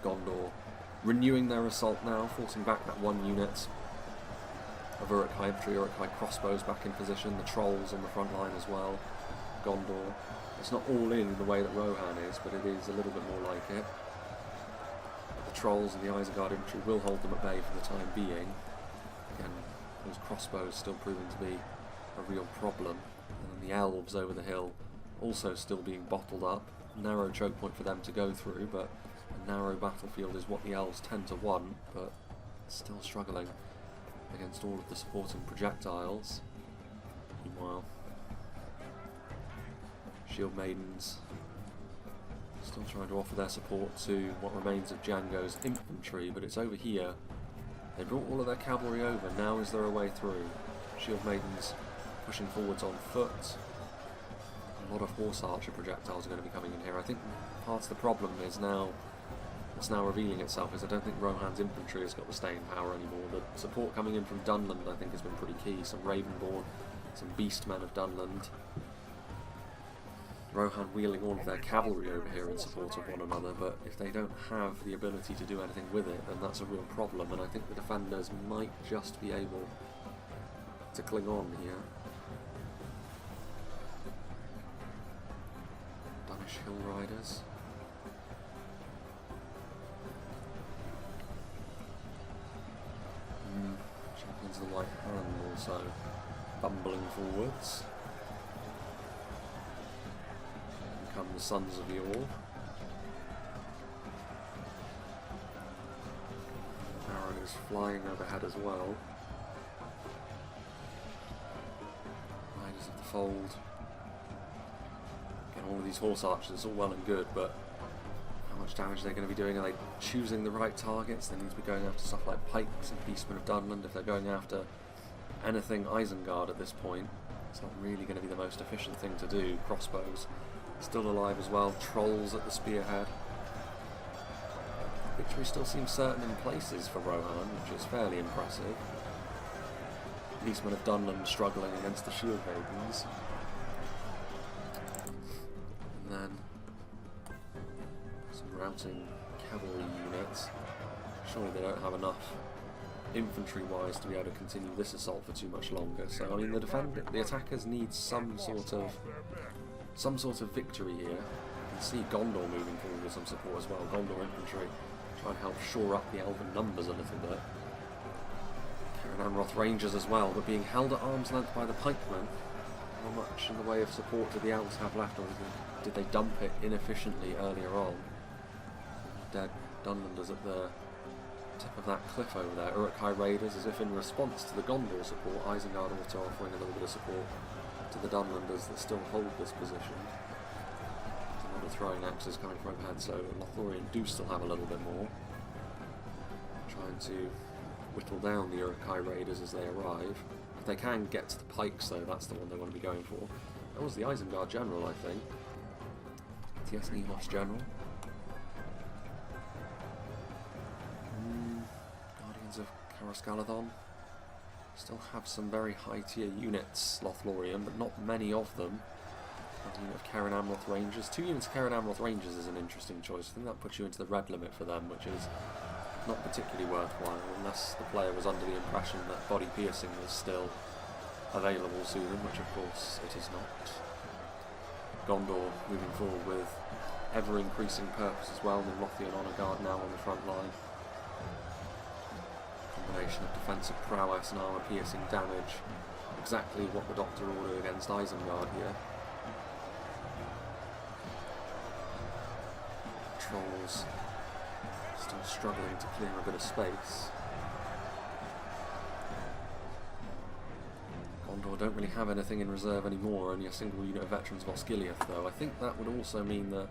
Gondor renewing their assault now, forcing back that one unit of Uruk-hai infantry, Uruk-hai crossbows back in position, the Trolls on the front line as well. Gondor, it's not all in the way that Rohan is, but it is a little bit more like it. The Trolls and the Isengard infantry will hold them at bay for the time being. Again, those crossbows still proving to be a real problem. And then the Elves over the hill also still being bottled up. Narrow choke point for them to go through, but a narrow battlefield is what the Elves tend to want, but still struggling against all of the supporting projectiles. Meanwhile, Shield Maidens still trying to offer their support to what remains of Django's infantry, but it's over here. They brought all of their cavalry over, now is there a way through? Shield Maidens pushing forwards on foot. A lot of horse archer projectiles are going to be coming in here. I think part of the problem is now, what's now revealing itself is I don't think Rohan's infantry has got the staying power anymore. The support coming in from Dunland I think has been pretty key. Some Ravenborn, some Beastmen of Dunland. Rohan wheeling all of their cavalry over here in support of one another, but if they don't have the ability to do anything with it, then that's a real problem, and I think the defenders might just be able to cling on here. Dunnish Hill Riders. Champions of the White Hand also bumbling forwards. Come the Sons of Eorl. Arrows flying overhead as well. Riders of the Fold. Again, all of these horse archers, it's all well and good, but how much damage they're going to be doing? Are they choosing the right targets? They need to be going after stuff like pikes and Beastmen of Dunland. If they're going after anything Isengard at this point, it's not really going to be the most efficient thing to do. Crossbows still alive as well. Trolls at the spearhead. Victory still seems certain in places for Rohan, which is fairly impressive. Beastmen of Dunland struggling against the Shield Maidens. And then some routing cavalry units. Surely they don't have enough infantry-wise to be able to continue this assault for too much longer. So I mean, the attackers need some sort of victory here. You can see Gondor moving forward with some support as well. Gondor infantry try and help shore up the elven numbers a little bit. Cairn Amroth Rangers as well, but being held at arm's length by the pikemen. How much in the way of support do the elves have left, or did they dump it inefficiently earlier on? Dead Dunlanders at the tip of that cliff over there. Uruk-hai Raiders, as if in response to the Gondor support, Isengard also offering a little bit of support to the Dunlanders that still hold this position. A lot of throwing axes coming from overhead, so Lothlorien do still have a little bit more. Trying to whittle down the Uruk-hai Raiders as they arrive. If they can get to the pikes though, that's the one they want to be going for. That was the Isengard General, I think. T.S. Nihof's General. Guardians of Carrascaladon. Still have some very high tier units, Lothlorien, but not many of them. A unit of Cairn Amroth Rangers. 2 units of Cairn Amroth Rangers is an interesting choice. I think that puts you into the red limit for them, which is not particularly worthwhile, unless the player was under the impression that body piercing was still available to them, which of course it is not. Gondor moving forward with ever increasing purpose as well, and the Lothian Honour Guard now on the front line. Combination of defensive prowess and armour piercing damage. Exactly what the Doctor ordered against Isengard here. Trolls still struggling to clear a bit of space. Gondor don't really have anything in reserve anymore, only a single unit of veterans of Osgiliath though. I think that would also mean that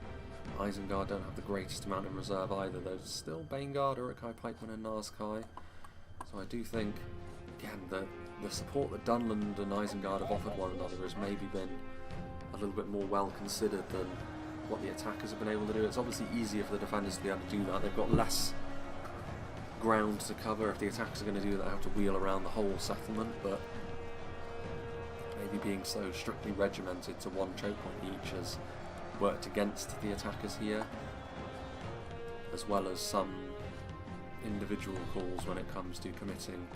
Isengard don't have the greatest amount in reserve either. There's still Baneguard, Uruk-hai Pikemen and Narskai. So I do think, again, that the support that Dunland and Isengard have offered one another has maybe been a little bit more well considered than what the attackers have been able to do. It's obviously easier for the defenders to be able to do that. They've got less ground to cover. If the attackers are going to do that, they have to wheel around the whole settlement, but maybe being so strictly regimented to one choke point each has worked against the attackers here, as well as some individual calls when it comes to committing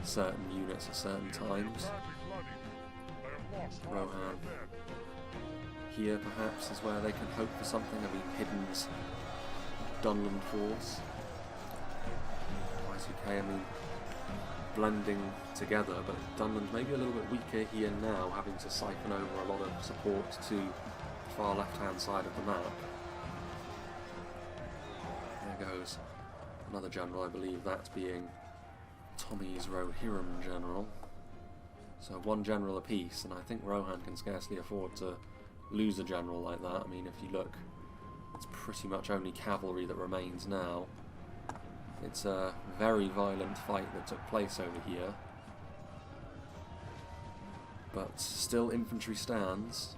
certain units at certain times. Rohan here perhaps is where they can hope for something. I mean, Hidden's Dunland force. Y2K, I mean, blending together, but Dunland maybe a little bit weaker here now, having to siphon over a lot of support to the far left-hand side of the map. There goes another general, I believe that being Tommy's Rohirrim general. So 1 general apiece, and I think Rohan can scarcely afford to lose a general like that. I mean, if you look, it's pretty much only cavalry that remains now. It's a very violent fight that took place over here, but still infantry stands.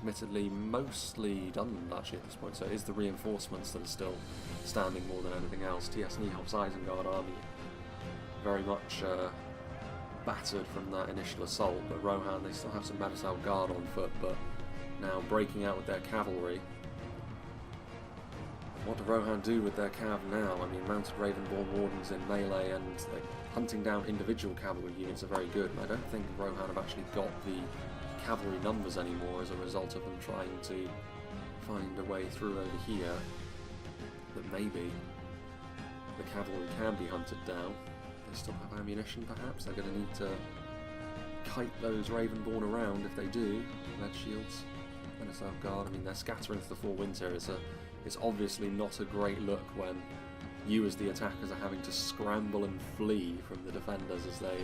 Admittedly, mostly Dunland actually at this point, so it is the reinforcements that are still standing more than anything else. T.S. Nihof's Isengard army very much battered from that initial assault, but Rohan, they still have some Medicel Guard on foot, but now breaking out with their cavalry. What do Rohan do with their cav now? I mean, mounted Ravenborn Wardens in melee and hunting down individual cavalry units are very good, and I don't think Rohan have actually got the cavalry numbers anymore as a result of them trying to find a way through over here. That maybe the cavalry can be hunted down. They still have ammunition perhaps. They're going to need to kite those Ravenborn around if they do. Red shields, Medicel Guard, I mean they're scattering to the 4 winds here. It's obviously not a great look when you as the attackers are having to scramble and flee from the defenders as they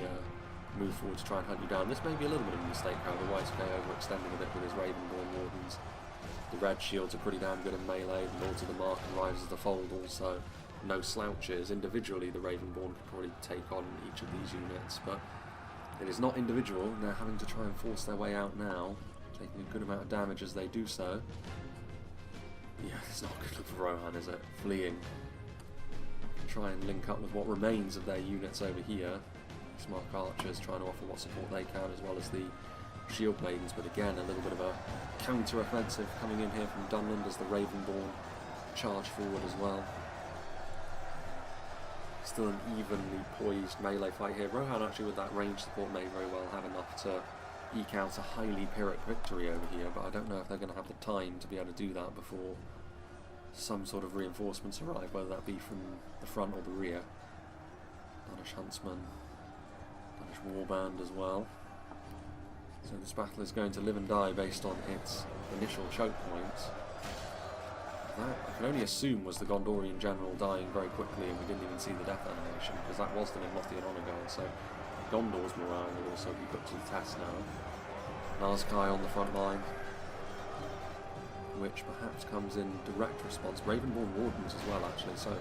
move forward to try and hunt you down. This may be a little bit of a mistake, however. Y2K overextending a bit with his Ravenborn Wardens. The red shields are pretty damn good in melee. The Lords of the Mark and Riders of the Fold also no slouches. Individually the Ravenborn could probably take on each of these units, but it is not individual, and they're having to try and force their way out now, taking a good amount of damage as they do so. Yeah, it's not a good look for Rohan, is it? Fleeing. Try and link up with what remains of their units over here. Smart archers trying to offer what support they can, as well as the shield maidens, but again a little bit of a counter-offensive coming in here from Dunland as the Ravenborn charge forward as well. Still an evenly poised melee fight here. Rohan actually with that range support may very well have enough to eke out a highly Pyrrhic victory over here, but I don't know if they're going to have the time to be able to do that before some sort of reinforcements arrive, whether that be from the front or the rear. Danish Huntsman, Danish Warband as well. So this battle is going to live and die based on its initial choke points. That, I can only assume, was the Gondorian general dying very quickly and we didn't even see the death animation, because that was the Lothlorien honor guard, so Gondor's morale will also be put to the test now. Nazkai on the front line, which perhaps comes in direct response. Ravenborn Wardens as well, actually, so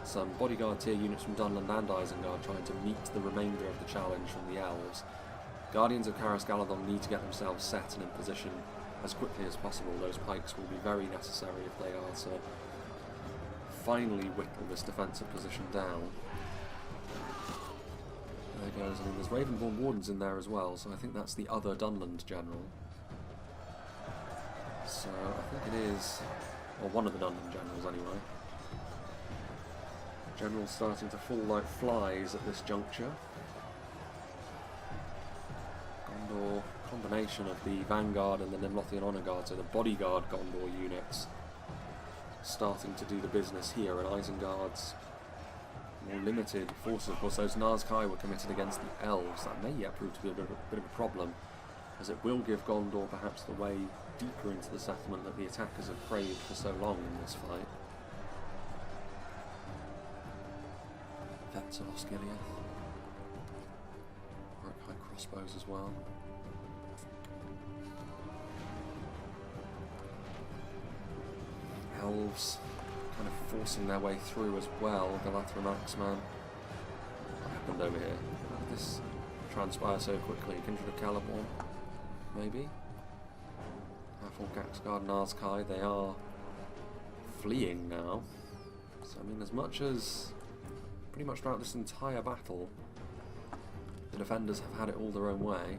some bodyguard tier units from Dunland and Isengard trying to meet the remainder of the challenge from the elves. Guardians of CARREGLYN need to get themselves set and in position as quickly as possible. Those pikes will be very necessary if they are to finally whittle this defensive position down. There goes, I mean, there's Ravenborn Wardens in there as well, so I think that's the other Dunland general. So I think it is, or one of the Dunland generals anyway. Generals starting to fall like flies at this juncture. Gondor, combination of the Vanguard and the Lothlorien Honor Guard, so the bodyguard Gondor units starting to do the business here, and Isengard's more limited forces. Of course, those Nazkai were committed against the elves. That may yet prove to be a bit of a problem, as it will give Gondor perhaps the way deeper into the settlement that the attackers have craved for so long in this fight. Vets of Osgiliath. High crossbows as well. Elves kind of forcing their way through as well. Galathram Axeman. What happened over here? How did this transpire so quickly? Kindred of Celeborn? Maybe? Reforged, Nazkai, they are fleeing now. So I mean, as much as pretty much throughout this entire battle the defenders have had it all their own way,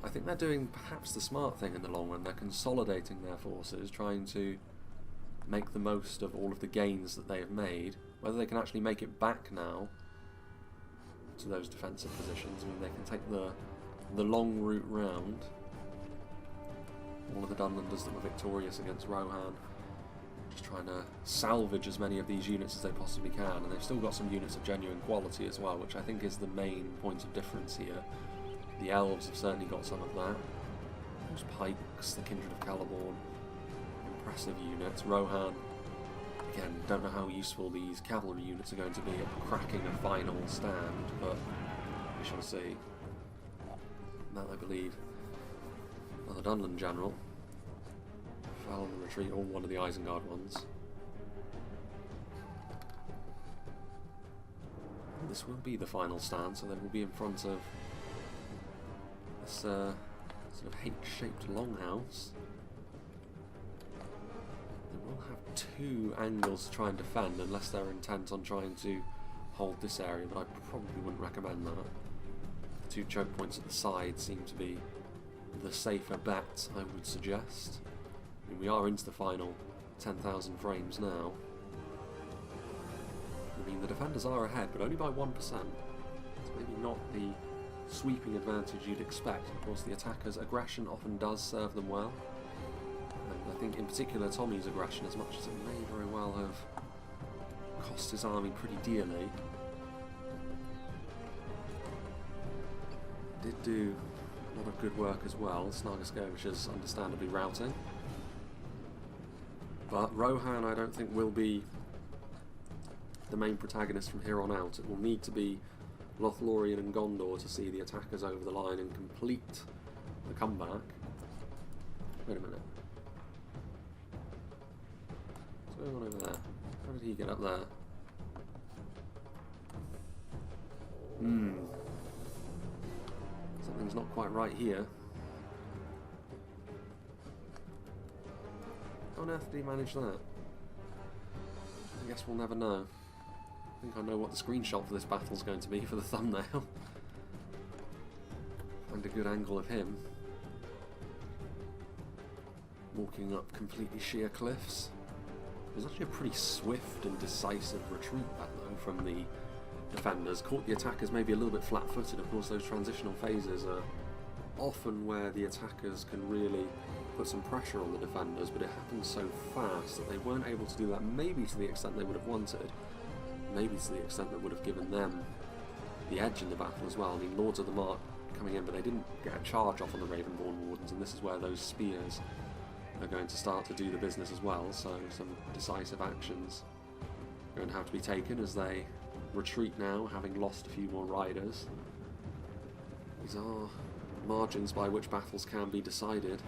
I think they're doing perhaps the smart thing in the long run. They're consolidating their forces, trying to make the most of all of the gains that they have made. Whether they can actually make it back now to those defensive positions, I mean, they can take the long route round. All of the Dunlanders that were victorious against Rohan just trying to salvage as many of these units as they possibly can, and they've still got some units of genuine quality as well, which I think is the main point of difference here. The elves have certainly got some of that. Those pikes, the Kindred of Celeborn, impressive units. Rohan, again, don't know how useful these cavalry units are going to be at cracking a final stand, but we shall see. That, I believe, another Dunland general fell on the retreat, or one of the Isengard ones. This will be the final stand, so they will be in front of this sort of H-shaped longhouse. They will have two angles to try and defend, unless they're intent on trying to hold this area, but I probably wouldn't recommend that. The two choke points at the side seem to be the safer bet, I would suggest. I mean, we are into the final 10,000 frames now. I mean, the defenders are ahead, but only by 1%. It's maybe not the sweeping advantage you'd expect. Of course, the attackers' aggression often does serve them well. And I think in particular Tommy's aggression, as much as it may very well have cost his army pretty dearly, did do a lot of good work as well. Snargaskevich is understandably routing. But Rohan, I don't think, will be the main protagonist from here on out. It will need to be Lothlorien and Gondor to see the attackers over the line and complete the comeback. Wait a minute. What's going on over there? How did he get up there? Something's not quite right here. How on earth did he manage that? I guess we'll never know. I think I know what the screenshot for this battle is going to be for the thumbnail. Find a good angle of him walking up completely sheer cliffs. It was actually a pretty swift and decisive retreat that though from the defenders. Caught the attackers maybe a little bit flat-footed. Of course, those transitional phases are often where the attackers can really put some pressure on the defenders, but it happened so fast that they weren't able to do that, maybe to the extent they would have wanted, maybe to the extent that would have given them the edge in the battle as well. I mean, Lords of the Mark coming in, but they didn't get a charge off on the Ravenborn Wardens, and this is where those spears are going to start to do the business as well, so some decisive actions are going to have to be taken as they retreat now, having lost a few more riders. These are margins by which battles can be decided.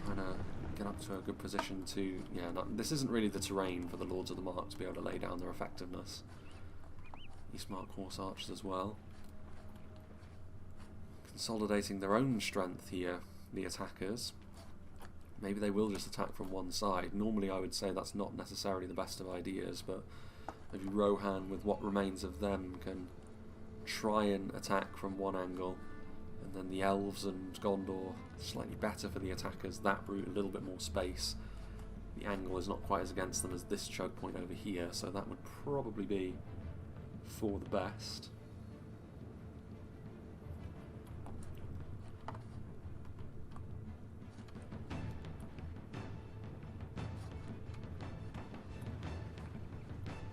Trying to get up to a good position to... yeah, this isn't really the terrain for the Lords of the Mark to be able to lay down their effectiveness. Eastmark Horse Archers as well. Consolidating their own strength here, the attackers. Maybe they will just attack from one side. Normally I would say that's not necessarily the best of ideas, but maybe Rohan, with what remains of them, can try and attack from one angle, and then the elves and Gondor slightly better for the attackers. That route a little bit more space. The angle is not quite as against them as this choke point over here, so that would probably be for the best.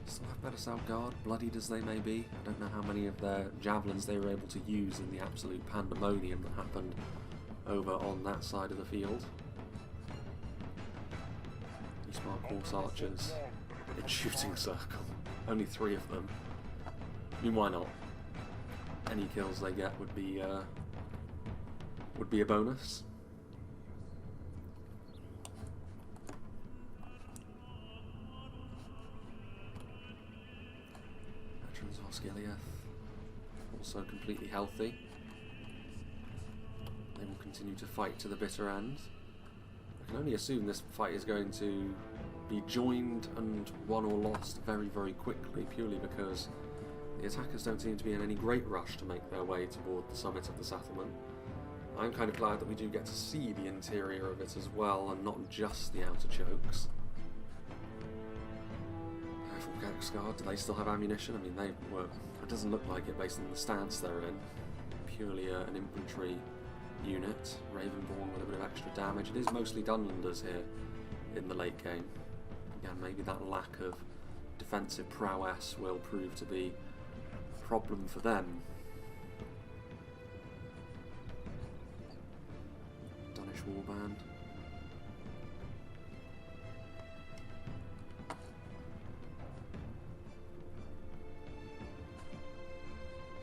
Still have better Isengard, bloodied as they may be. I don't know how many of their javelins they were able to use in the absolute pandemonium that happened over on that side of the field. Eastmark Horse Archers in shooting circle. Only 3 of them. I mean, why not? Any kills they get would be a bonus. Veterans of Osgiliath also completely healthy. They will continue to fight to the bitter end. I can only assume this fight is going to be joined and won or lost very, very quickly, purely because the attackers don't seem to be in any great rush to make their way toward the summit of the settlement. I'm kind of glad that we do get to see the interior of it as well, and not just the outer chokes. Isengard, do they still have ammunition? I mean, they were... it doesn't look like it based on the stance they're in. Purely an infantry unit. Ravenborn with a bit of extra damage. It is mostly Dunlanders here in the late game. Again, maybe that lack of defensive prowess will prove to be a problem for them. Danish warband.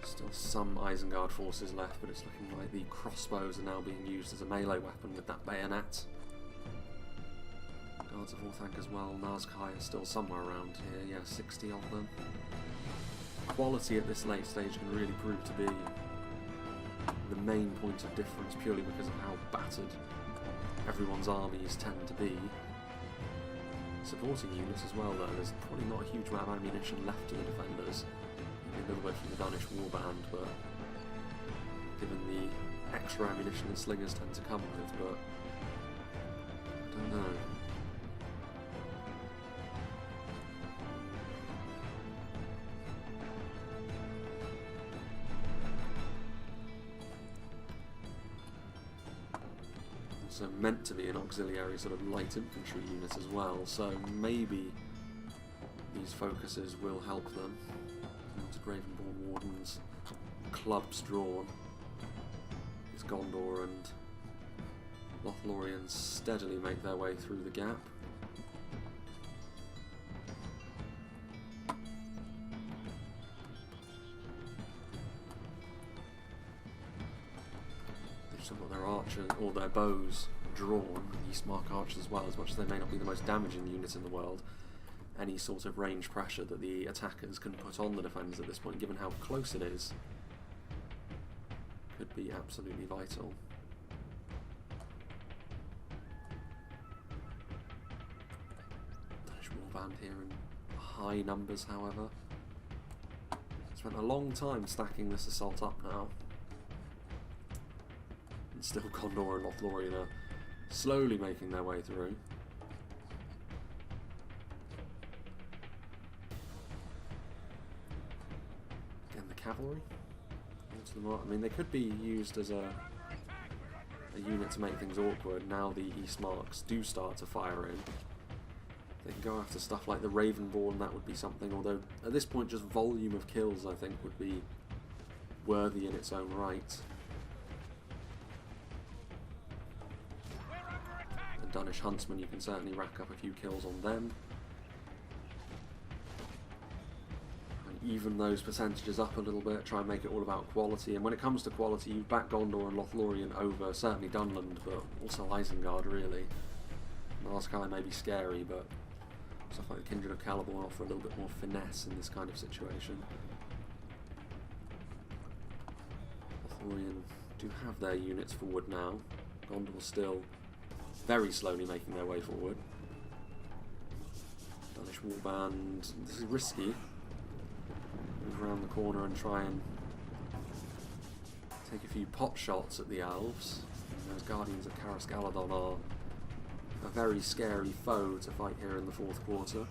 Still some Isengard forces left, but it's looking like the crossbows are now being used as a melee weapon with that bayonet. Guards of Orthanc as well. Nazkai are still somewhere around here. Yeah, 60 of them. Quality at this late stage can really prove to be the main point of difference, purely because of how battered everyone's armies tend to be. Supporting units as well, though. There's probably not a huge amount of ammunition left to the defenders. Maybe a little bit from the Danish warband, but given the extra ammunition that slingers tend to come with, but I don't know. Also meant to be an auxiliary sort of light infantry unit as well, so maybe these focuses will help them. Mounted Ravenborn Wardens, clubs drawn. It's Gondor and Lothlorien steadily make their way through the gap. They've still got their archers, or their bows drawn, Eastmark Archers as well, as much as they may not be the most damaging unit in the world. Any sort of range pressure that the attackers can put on the defenders at this point, given how close it is, could be absolutely vital. Danish warband here in high numbers, however. Spent a long time stacking this assault up now. And still Gondor and Lothlorien are slowly making their way through. cavalry? Lords of the Mark. I mean, they could be used as a unit to make things awkward. Now the East Marks do start to fire in. They can go after stuff like the Ravenborn, that would be something, although at this point just volume of kills I think would be worthy in its own right. The Dunish Huntsmen, you can certainly rack up a few kills on them. And even those percentages up a little bit, try and make it all about quality. And when it comes to quality, you back Gondor and Lothlorien over certainly Dunland, but also Isengard really. Narskyle may be scary, but stuff like the Kindred of Celeborn offer a little bit more finesse in this kind of situation. Lothlorien do have their units forward now. Gondor still very slowly making their way forward. Danish Warband, this is risky. Move around the corner and try and take a few pot shots at the elves. And those Guardians of CARREGLYN are a very scary foe to fight here in the fourth quarter.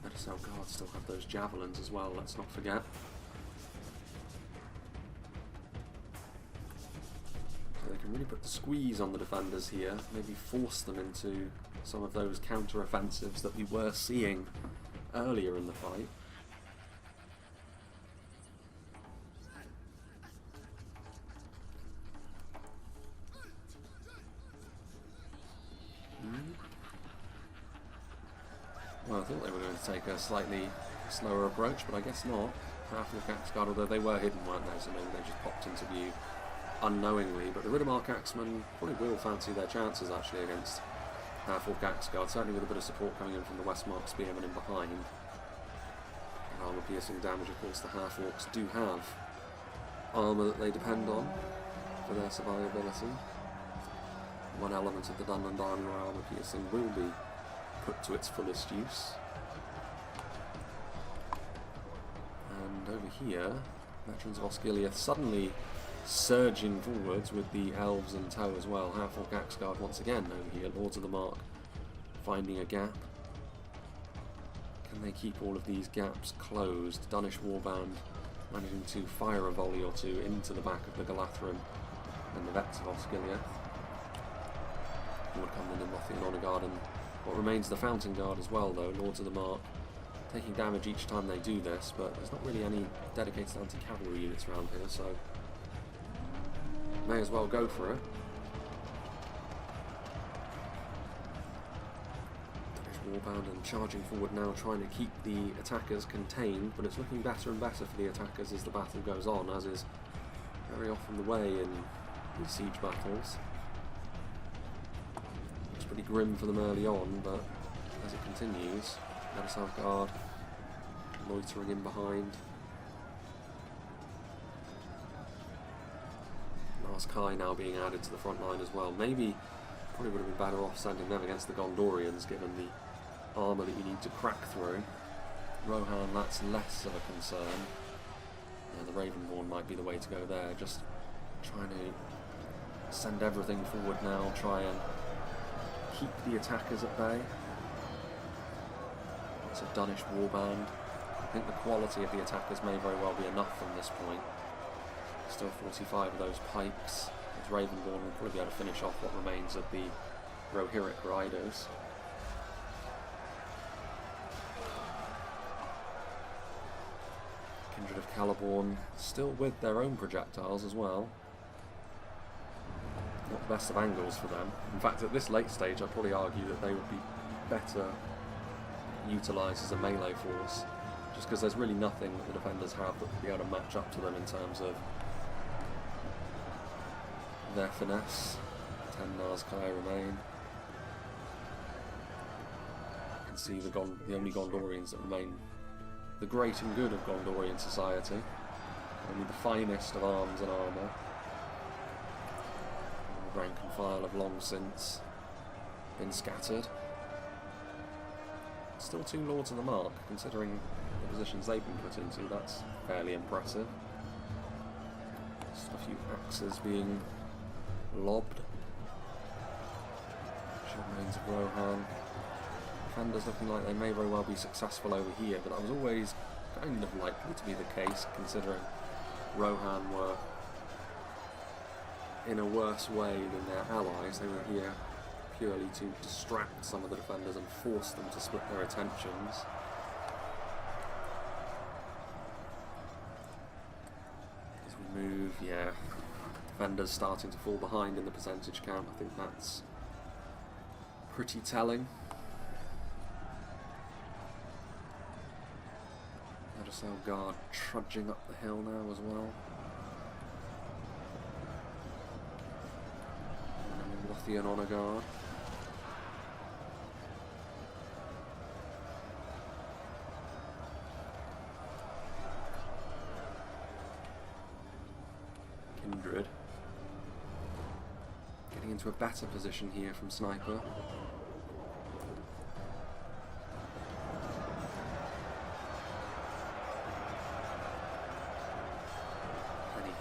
Notice how guards still have those javelins as well, let's not forget. They can really put the squeeze on the defenders here, maybe force them into some of those counter-offensives that we were seeing earlier in the fight. Well, I thought they were going to take a slightly slower approach, but I guess not. Half-Orc Axeguard, although they were hidden, weren't they, so maybe they just popped into view unknowingly, but the Riddermark Axemen probably will fancy their chances actually against Half-Orc Axeguard, certainly with a bit of support coming in from the Westmark Spearmen in behind. And armour-piercing damage, of course, the Half-Orcs do have armour that they depend on for their survivability. One element of the Dunland army where armour-piercing will be put to its fullest use. And over here, Veterans of Osgiliath suddenly surging forwards with the elves in tow as well. Half-Orc Axeguard once again over here. Lords of the Mark finding a gap. Can they keep all of these gaps closed? Dunish Warband managing to fire a volley or two into the back of the Galathrun and the Vets of Osgiliath. Would come in Lothian Honour Guard and what remains the Fountain Guard as well though. Lords of the Mark taking damage each time they do this, but there's not really any dedicated anti-cavalry units around here, so may as well go for it. Danish Warband and charging forward now, trying to keep the attackers contained, but it's looking better and better for the attackers as the battle goes on, as is very often the way in these siege battles. It's pretty grim for them early on, but as it continues, South Guard loitering in behind. Kai now being added to the front line as well. Maybe probably would have been better off sending them against the Gondorians given the armour that you need to crack through. Rohan, that's less of a concern. The Ravenborn might be the way to go there. Just trying to send everything forward now, try and keep the attackers at bay. It's a Dunish Warband. I think the quality of the attackers may very well be enough from this point. Still 45 of those pikes. As Ravenborn will probably be able to finish off what remains of the Rohirric riders. Kindred of Celeborn still with their own projectiles as well. Not the best of angles for them. In fact, at this late stage, I'd probably argue that they would be better utilised as a melee force, just because there's really nothing that the defenders have that would be able to match up to them in terms of their finesse. 10 Narskyle remain. You can see the only Gondorians that remain, the great and good of Gondorian society. Only the finest of arms and armour. The rank and file have long since been scattered. Still 2 Lords of the Mark, considering the positions they've been put into. That's fairly impressive. Just a few axes being lobbed. Remains of Rohan. Defenders looking like they may very well be successful over here, but that was always kind of likely to be the case, considering Rohan were in a worse way than their allies. They were here purely to distract some of the defenders and force them to split their attentions. As we move, yeah, defenders starting to fall behind in the percentage count. I think that's pretty telling. Isengard trudging up the hill now as well. And Lothlorien on a guard. Kindred getting into a better position here from Sniper.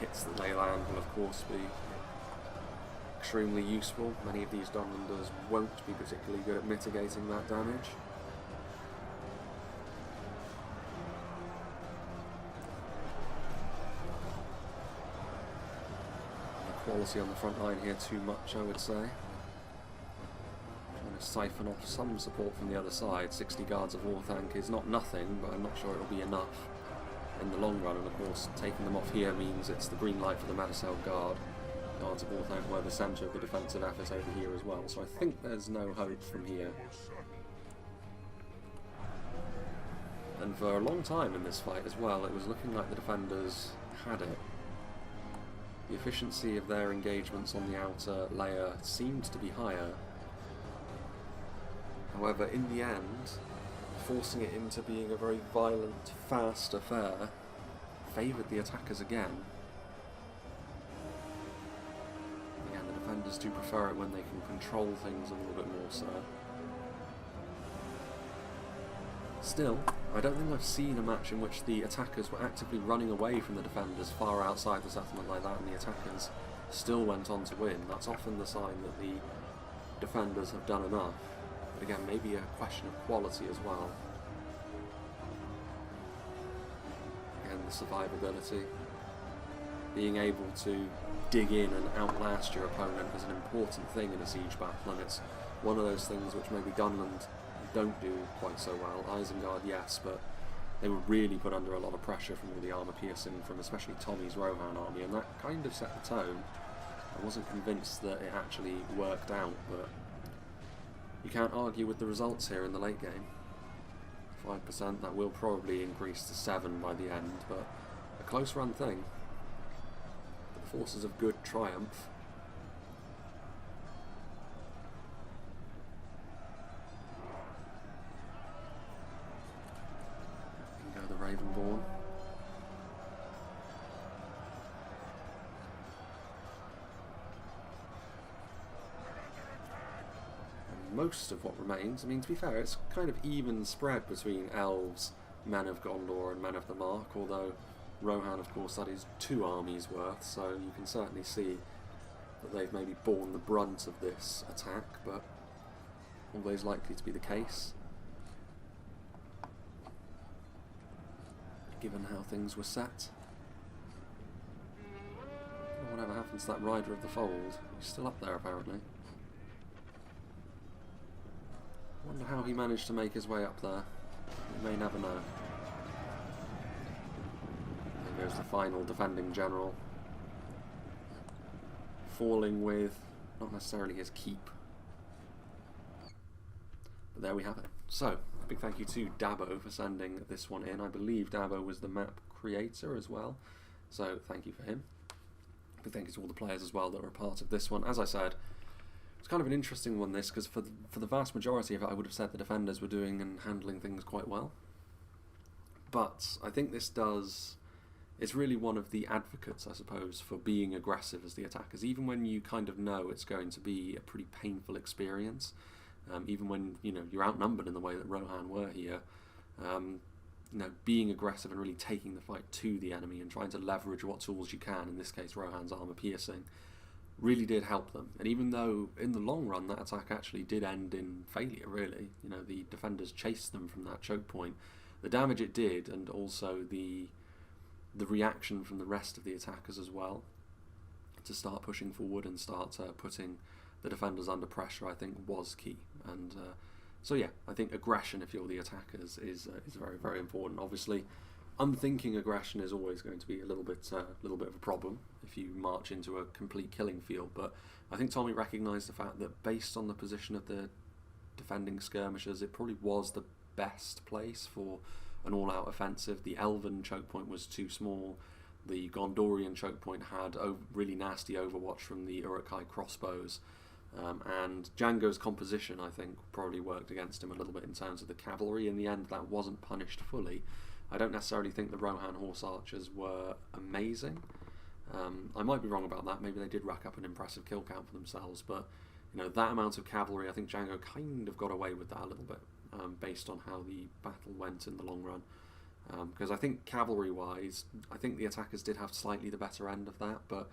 Hits that they land will of course be extremely useful. Many of these Dunlanders won't be particularly good at mitigating that damage. And the quality on the front line here too much, I would say. Trying to siphon off some support from the other side. 60 guards of Orthanc is not nothing, but I'm not sure it'll be enough in the long run, and of course taking them off here means it's the green light for the Madicel Guard. Guards of Orthanc were the centre of the defensive effort over here as well, so I think there's no hope from here. And for a long time in this fight as well, it was looking like the defenders had it. The efficiency of their engagements on the outer layer seemed to be higher. However, in the end, forcing it into being a very violent, fast affair favoured the attackers again. Again, the defenders do prefer it when they can control things a little bit more so. Still, I don't think I've seen a match in which the attackers were actively running away from the defenders far outside the settlement like that, and the attackers still went on to win. That's often the sign that the defenders have done enough. But again, maybe a question of quality as well. Again, the survivability. Being able to dig in and outlast your opponent is an important thing in a siege battle, and it's one of those things which maybe Dunland don't do quite so well. Isengard, yes, but they were really put under a lot of pressure from all the armour piercing from especially Tommy's Rohan army, and that kind of set the tone. I wasn't convinced that it actually worked out, but you can't argue with the results here in the late game. 5%, that will probably increase to 7 by the end, but a close run thing. The forces of good triumph. Here go the Ravenborn. Most of what remains, I mean, to be fair, it's kind of even spread between elves, men of Gondor and men of the Mark, although Rohan, of course, that is 2 armies worth, so you can certainly see that they've maybe borne the brunt of this attack, but always likely to be the case, given how things were set. Whatever happens to that Rider of the Fold, he's still up there apparently. Wonder how he managed to make his way up there. We may never know. There goes the final defending general. Falling with not necessarily his keep. But there we have it. So, big thank you to Dabo for sending this one in. I believe Dabo was the map creator as well. So thank you for him. Big thank you to all the players as well that were a part of this one. As I said, it's kind of an interesting one, this, because for the vast majority of it, I would have said the defenders were doing and handling things quite well. But I think this does... It's really one of the advocates, I suppose, for being aggressive as the attackers, even when you kind of know it's going to be a pretty painful experience. Even when, you know, you're outnumbered in the way that Rohan were here. being aggressive and really taking the fight to the enemy and trying to leverage what tools you can, in this case Rohan's armour piercing, really did help them. And even though in the long run that attack actually did end in failure, really, the defenders chased them from that choke point, the damage it did, and also the reaction from the rest of the attackers as well to start pushing forward and start putting the defenders under pressure, I think was key. And so yeah, I think aggression, if you're the attackers, is very, very important. Obviously, unthinking aggression is always going to be a little bit of a problem if you march into a complete killing field. But I think Tommy recognised the fact that based on the position of the defending skirmishers, it probably was the best place for an all-out offensive. The Elven choke point was too small. The Gondorian choke point had really nasty overwatch from the Uruk-hai crossbows. And Django's composition, I think, probably worked against him a little bit in terms of the cavalry. In the end, that wasn't punished fully. I don't necessarily think the Rohan horse archers were amazing. I might be wrong about that. Maybe they did rack up an impressive kill count for themselves, but that amount of cavalry, I think Django kind of got away with that a little bit, based on how the battle went in the long run. Because I think cavalry-wise, I think the attackers did have slightly the better end of that, but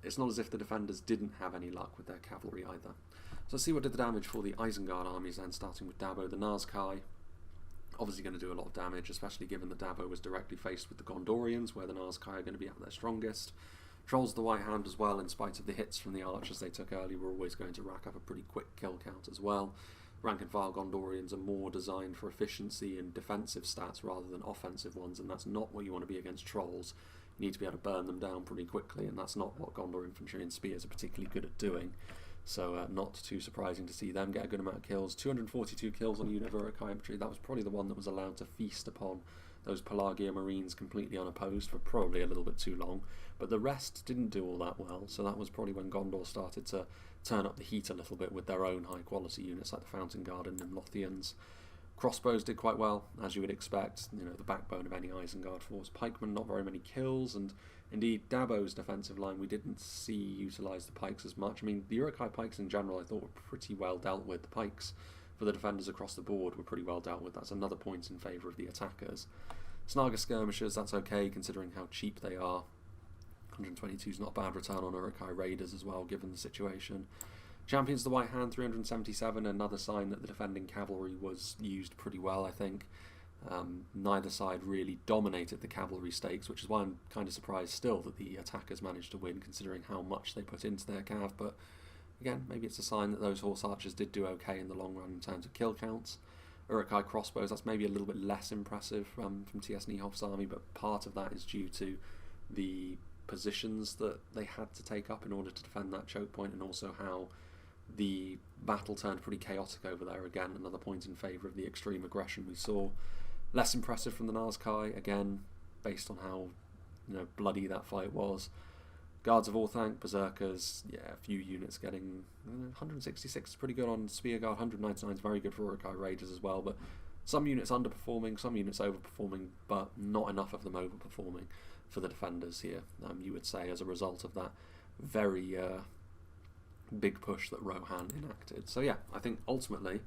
it's not as if the defenders didn't have any luck with their cavalry either. So let's see what did the damage for the Isengard armies then, starting with Dabo. The Nazkai, obviously going to do a lot of damage, especially given that Dabo was directly faced with the Gondorians, where the Nazkai are going to be at their strongest. Trolls of the White Hand as well, in spite of the hits from the archers they took early, were always going to rack up a pretty quick kill count as well. Rank and file Gondorians are more designed for efficiency and defensive stats rather than offensive ones, and that's not what you want to be against trolls. You need to be able to burn them down pretty quickly, and that's not what Gondor infantry and spears are particularly good at doing. So not too surprising to see them get a good amount of kills. 242 kills on a unit of Uruk-hai infantry. That was probably the one that was allowed to feast upon those Pelagia Marines completely unopposed for probably a little bit too long. But the rest didn't do all that well, so that was probably when Gondor started to turn up the heat a little bit with their own high quality units like the Fountain Guard and Lothians. Crossbows did quite well, as you would expect, the backbone of any Isengard force. Pikemen, not very many kills, and indeed Dabo's defensive line, we didn't see utilise the pikes as much. I mean, the Uruk-hai pikes in general I thought were pretty well dealt with. The pikes for the defenders across the board were pretty well dealt with. That's another point in favour of the attackers. Snaga skirmishers, that's okay considering how cheap they are. 122 is not a bad return on Uruk-hai raiders as well, given the situation. Champions of the White Hand, 377, another sign that the defending cavalry was used pretty well, I think. Neither side really dominated the cavalry stakes, which is why I'm kind of surprised still that the attackers managed to win, considering how much they put into their cav. But again, maybe it's a sign that those horse archers did do okay in the long run in terms of kill counts. Uruk-hai crossbows, that's maybe a little bit less impressive from T.S. Niehoff's army, but part of that is due to the positions that they had to take up in order to defend that choke point, and also how the battle turned pretty chaotic over there. Again, another point in favour of the extreme aggression we saw. Less impressive from the Nazkai, again, based on how bloody that fight was. Guards of Orthanc, Berserkers, yeah, a few units getting 166 is pretty good on Spearguard, 199 is very good for Uruk-hai Raiders as well, but some units underperforming, some units overperforming, but not enough of them overperforming for the defenders here, you would say, as a result of that very big push that Rohan enacted. So yeah, I think ultimately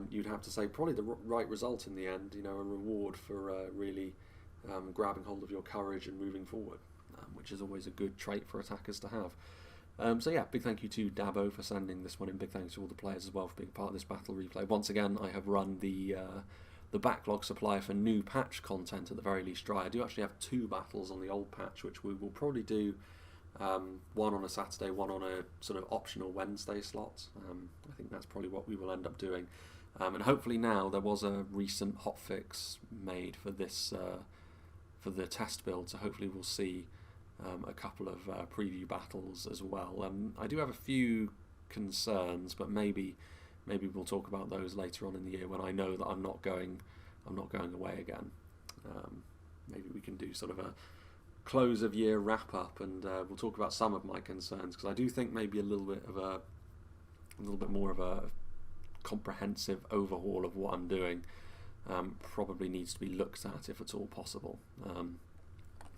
you'd have to say probably the right result in the end, a reward for really grabbing hold of your courage and moving forward, which is always a good trait for attackers to have. So yeah, big thank you to Dabo for sending this one in. Big thanks to all the players as well for being part of this battle replay. Once again, I have run the backlog supply for new patch content at the very least dry. I do actually have 2 battles on the old patch, which we will probably do one on a Saturday, one on a sort of optional Wednesday slot. I think that's probably what we will end up doing. And hopefully now, there was a recent hotfix made for this for the test build, so hopefully we'll see a couple of preview battles as well. I do have a few concerns, but maybe we'll talk about those later on in the year when I know that I'm not going away again. Maybe we can do sort of a close of year wrap up, and we'll talk about some of my concerns, because I do think maybe a little bit more of a comprehensive overhaul of what I'm doing probably needs to be looked at, if at all possible.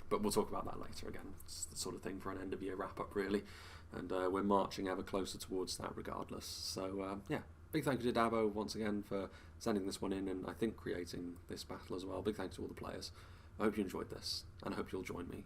But we'll talk about that later. Again, it's the sort of thing for an end of year wrap up, really, and we're marching ever closer towards that regardless. So yeah, big thank you to Dabo once again for sending this one in, and I think creating this battle as well. Big thanks to all the players. I hope you enjoyed this, and I hope you'll join me